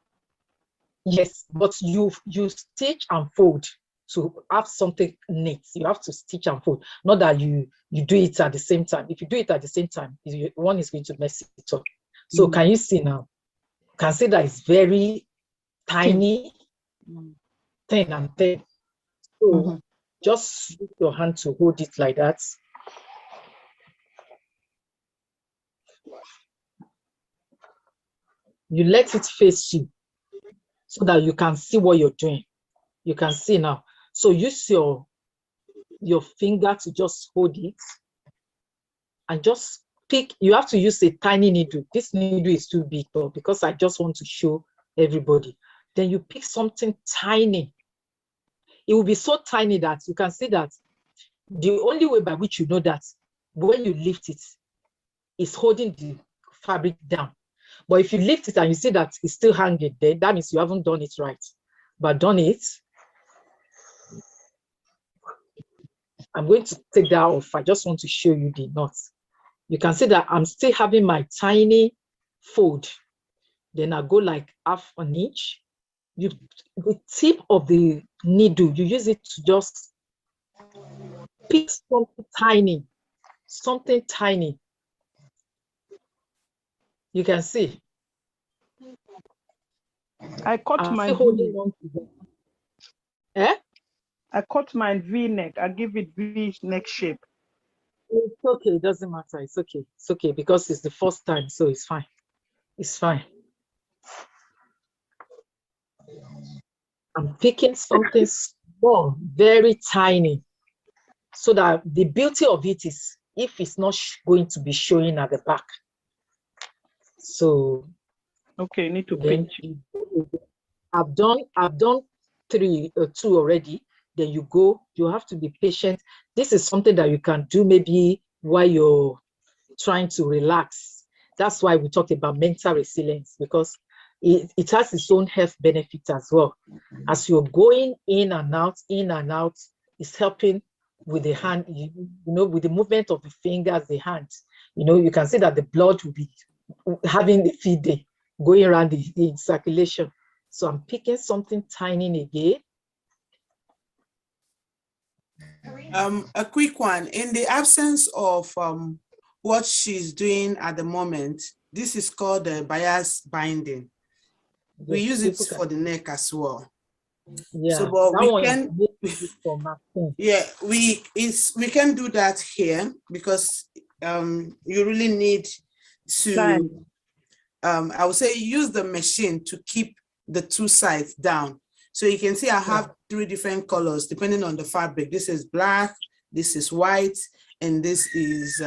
Yes, but you stitch and fold to have something neat. You have to stitch and fold, not that you do it at the same time. If you do it at the same time, one is going to mess it up. So can you see now? You can see that it's very tiny, thin and thin. So just use your hand to hold it like that. You let it face you so that you can see what you're doing. You can see now. So use your finger to just hold it and just pick. You have to use a tiny needle. This needle is too big, but because I just want to show everybody, then you pick something tiny. It will be so tiny that you can see that the only way by which you know that when you lift it is holding the fabric down. But if you lift it and you see that it's still hanging there, that means you haven't done it right. But done it. I'm going to take that off. I just want to show you the knots. You can see that I'm still having my tiny fold. Then I go like half an inch. The tip of the needle, you use it to just pick something tiny, something tiny. You can see. I cut my holding on to them. Eh? I cut my V-neck. I give it V-neck shape. It's okay. It doesn't matter. It's okay. It's okay because it's the first time, so it's fine. It's fine. I'm picking something small, very tiny, so that the beauty of it is if it's not going to be showing at the back. So okay, need to pinch. I've done two already. Then you have to be patient. This is something that you can do maybe while you're trying to relax. That's why we talk about mental resilience, because it has its own health benefits as well. As you're going in and out, it's helping with the hand, with the movement of the fingers, the hands. You can see that the blood will be having the feed day going around the circulation. So I'm picking something tiny again. A quick one. In the absence of what she's doing at the moment, this is called the bias binding. We use it for the neck as well. Yeah, so, but we can, we can do that here because you really need to, I would say, use the machine to keep the two sides down. So you can see I have 3 different colors depending on the fabric. This is black, this is white, and this is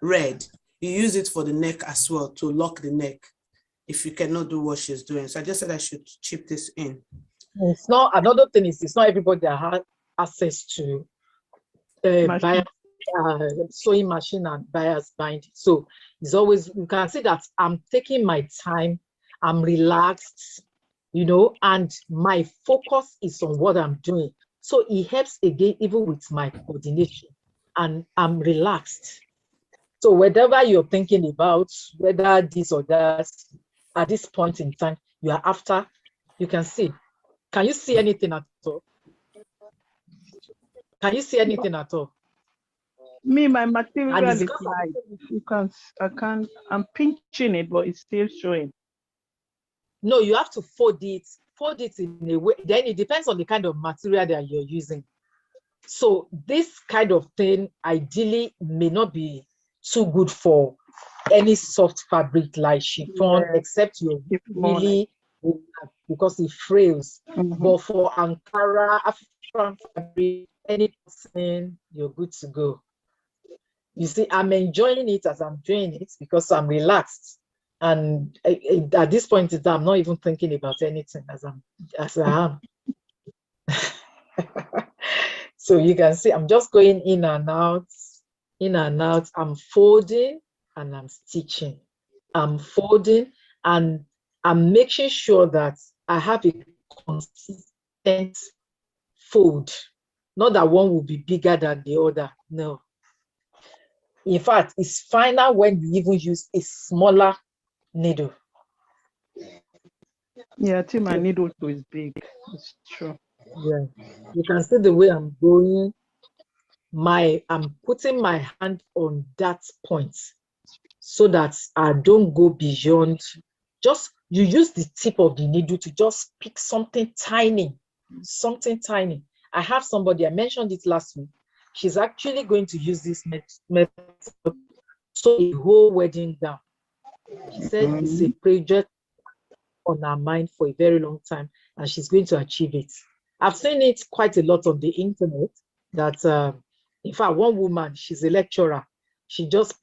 red. You use it for the neck as well to lock the neck if you cannot do what she's doing. So I just said I should chip this in. It's not, another thing is, it's not everybody that has access to sewing machine and bias binding. So it's always, you can see that I'm taking my time, I'm relaxed, and my focus is on what I'm doing. So it helps again, even with my coordination, and I'm relaxed. So whatever you're thinking about, whether this or that, at this point in time, you are after, you can see. Can you see anything at all? Can you see anything at all? Me, my material is light. I'm pinching it, but it's still showing. No, you have to fold it in a way. Then it depends on the kind of material that you're using. So this kind of thing ideally may not be too good for any soft fabric like chiffon, except you're really, because it frails. But for Ankara, African fabric, anything, you're good to go. You see, I'm enjoying it as I'm doing it because I'm relaxed. And at this point in time, I'm not even thinking about anything as I am. So you can see, I'm just going in and out. I'm folding and I'm stitching. I'm folding and I'm making sure that I have a consistent fold. Not that one will be bigger than the other, no. In fact, it's finer when you even use a smaller needle. Yeah, I think my needle too is big. It's true. Yeah, you can see the way I'm going. I'm putting my hand on that point so that I don't go beyond. Just you use the tip of the needle to just pick something tiny, I have somebody, I mentioned it last week. She's actually going to use this method to sew a whole wedding gown. She said it's a project on her mind for a very long time, and she's going to achieve it. I've seen it quite a lot on the internet that, in fact, one woman, she's a lecturer.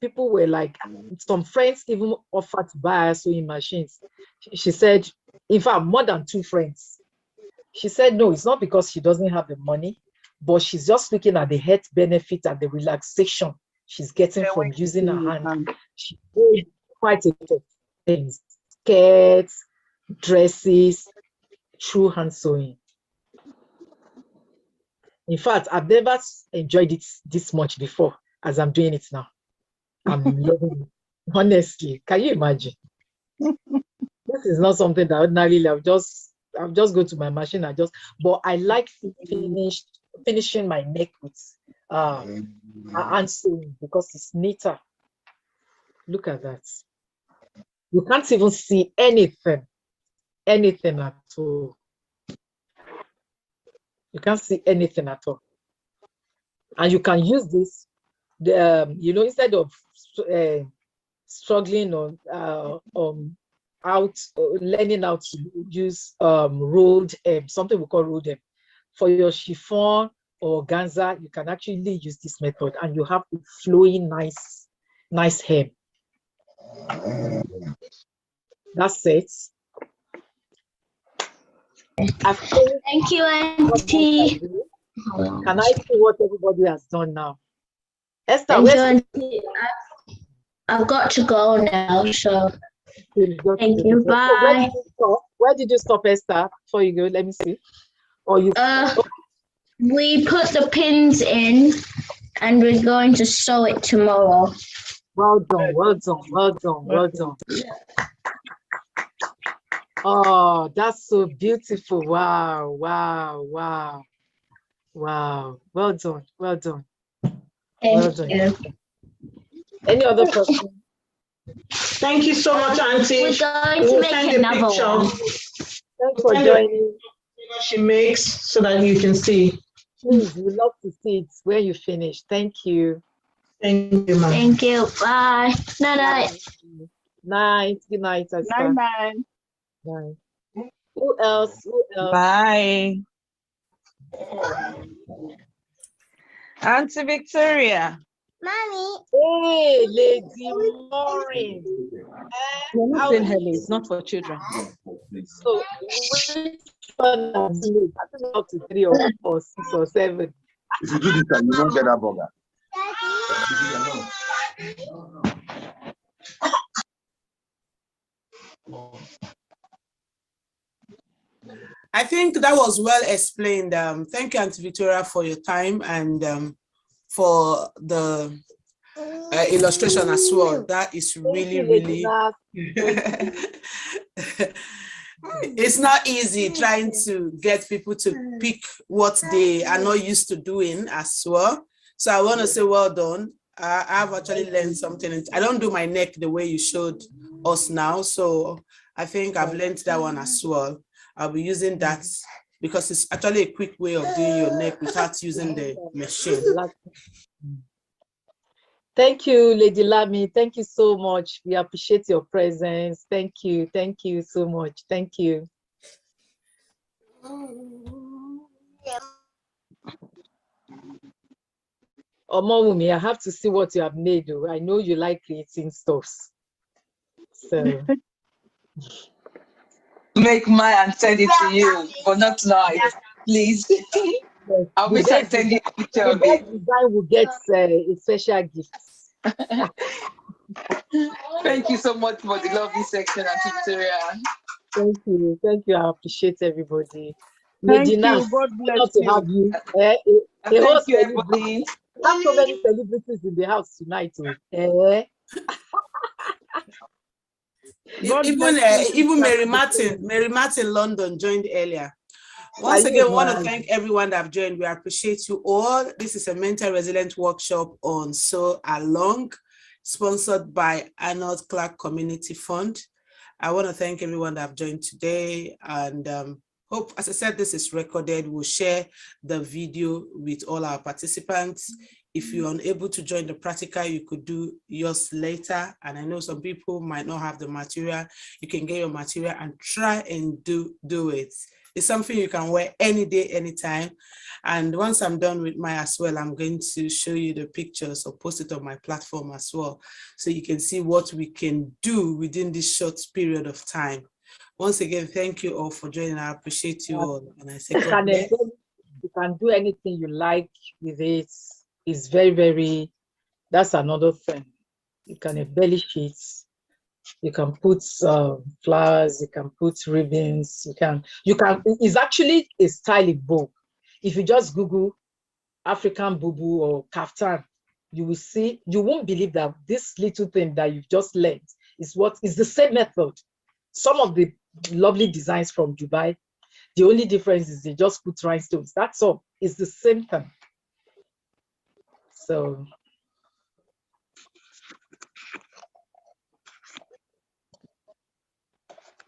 People were like, some friends even offered to buy her sewing machines. She said, in fact, more than 2 friends. She said, no, it's not because she doesn't have the money, but she's just looking at the health benefit and the relaxation she's getting from using her hand. She did quite a lot of things, skirts, dresses, through hand sewing. In fact, I've never enjoyed it this much before as I'm doing it now. I'm loving it. Honestly, can you imagine? This is not something that ordinarily I'll just go to my machine but I like finishing my neck with hand sewing because it's neater. Look at that. You can't even see anything at all. You can't see anything at all. And you can use this, instead of struggling on learning how to use rolled something we call rolled hem. For your chiffon or organza, you can actually use this method and you have a flowing nice hem. That's it. Thank you, Auntie. Can I see what everybody has done now? Esther, Thank you, Auntie. I've got to go now, so. Thank you. So Bye. where did you stop, Esther? Before you go, let me see. Or you? We put the pins in, and we're going to sew it tomorrow. Well done, well done, well done, well done. Oh, that's so beautiful. Wow, wow, wow, wow. Well done, well done. Well done. You. Any other person? Thank you so much, Auntie. We're going to We'll make send a another picture. one. Thanks for joining. She makes so that you can see. Please, we love to see it when you finish. Thank you. Thank you, ma'am. Thank you. Bye. Night night. Night. Good night, Esther. Night. Bye. Who else? Who else? Bye. Auntie Victoria. Mommy. Hey, Lady Maureen. You're not saying hello, it's not for children. So, which one has you? I don't know up to 3 or 6 or 7. If you do this, you won't get that burger. I think that was well explained. Thank you, Auntie Victoria, for your time and for the illustration as well. That is really, really. It's not easy trying to get people to pick what they are not used to doing as well. So I want to say well done. I've actually learned something. I don't do my neck the way you showed us now. So I think I've learned that one as well. I'll be using that because it's actually a quick way of doing your neck without using the machine. Thank you, Lady Lami. Thank you so much. We appreciate your presence. Thank you. Thank you so much. Thank you. Omowumi, I have to see what you have made, though. I know you like creating stuffs. So Make mine and send it to you, but not tonight, please. I'll be sending you a picture of it. The design will get a special gift. Thank you so much for the lovely section, Auntie Victoria. Thank you. Thank you. I appreciate everybody. Thank Lady you. Nas, God bless not to you. have you. Thank you, everybody. We have so many celebrities in the house tonight. Even Mary Martin London joined earlier. Once again, I want to thank everyone that have joined. We appreciate you all. This is a mental resilience workshop on So Along, sponsored by Arnold Clark Community Fund. I want to thank everyone that have joined today and hope, as I said, this is recorded. We'll share the video with all our participants. If you're unable to join the practical, you could do yours later. And I know some people might not have the material. You can get your material and try and do it. It's something you can wear any day, anytime. And once I'm done with mine as well, I'm going to show you the pictures or post it on my platform as well. So you can see what we can do within this short period of time. Once again, thank you all for joining. I appreciate you all. And I say, God bless. You can do anything you like with it. It's very, very, that's another thing. You can embellish it. You can put flowers, you can put ribbons, you can, it's actually a stylish book. If you just Google African bubu or kaftan, you will see, you won't believe that this little thing that you've just learned is what is the same method. Some of the lovely designs from Dubai, the only difference is they just put rhinestones. That's all. It's the same thing. So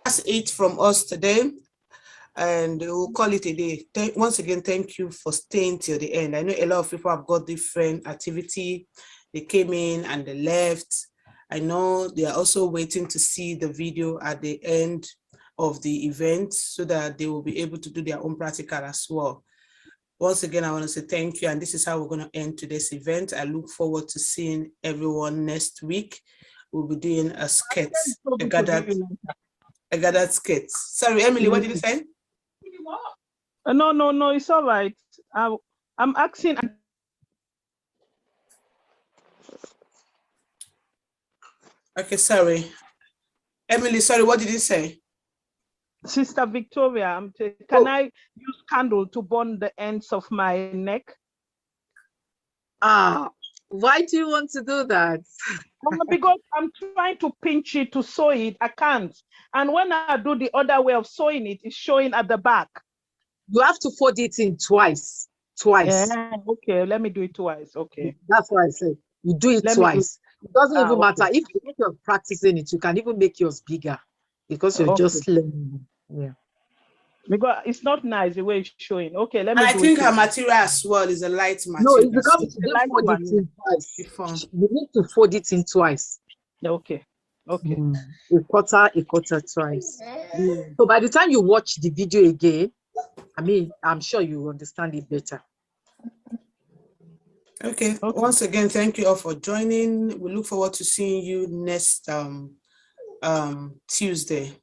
that's it from us today, and we'll call it a day. Once again, thank you for staying till the end. I know a lot of people have got different activity. They came in and they left. I know they are also waiting to see the video at the end of the event so that they will be able to do their own practical as well. Once again, I want to say thank you, and this is how we're going to end today's event. I look forward to seeing everyone next week. We'll be doing a skit, a gathered skit. Sorry, Emily, what did you say? No, it's all right. I'm asking. Okay, sorry. Emily, sorry, what did you say? Sister Victoria, can I use candle to burn the ends of my neck? Why do you want to do that? Because I'm trying to pinch it to sew it. I can't. And when I do the other way of sewing it, it's showing at the back. You have to fold it in twice. Yeah, okay, let me do it twice. Okay. That's what I said. You do it twice. It doesn't even matter. If you're practicing it, you can even make yours bigger because you're just learning. Yeah. Because it's not nice the way it's showing. Okay, let me I do think it. her material as well is a light material. No, it's because you didn't fold it in twice. You need to fold it in twice. Okay. Okay. A quarter twice. So by the time you watch the video again, I mean, I'm sure you understand it better. Okay. Once again, thank you all for joining. We look forward to seeing you next Tuesday.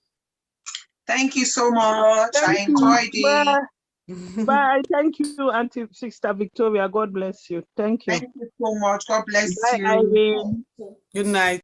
Thank you so much. I enjoyed it. Bye. Thank you, Auntie Sister Victoria. God bless you. Thank you. Thank you so much. God bless you. Bye, Irene. Good night.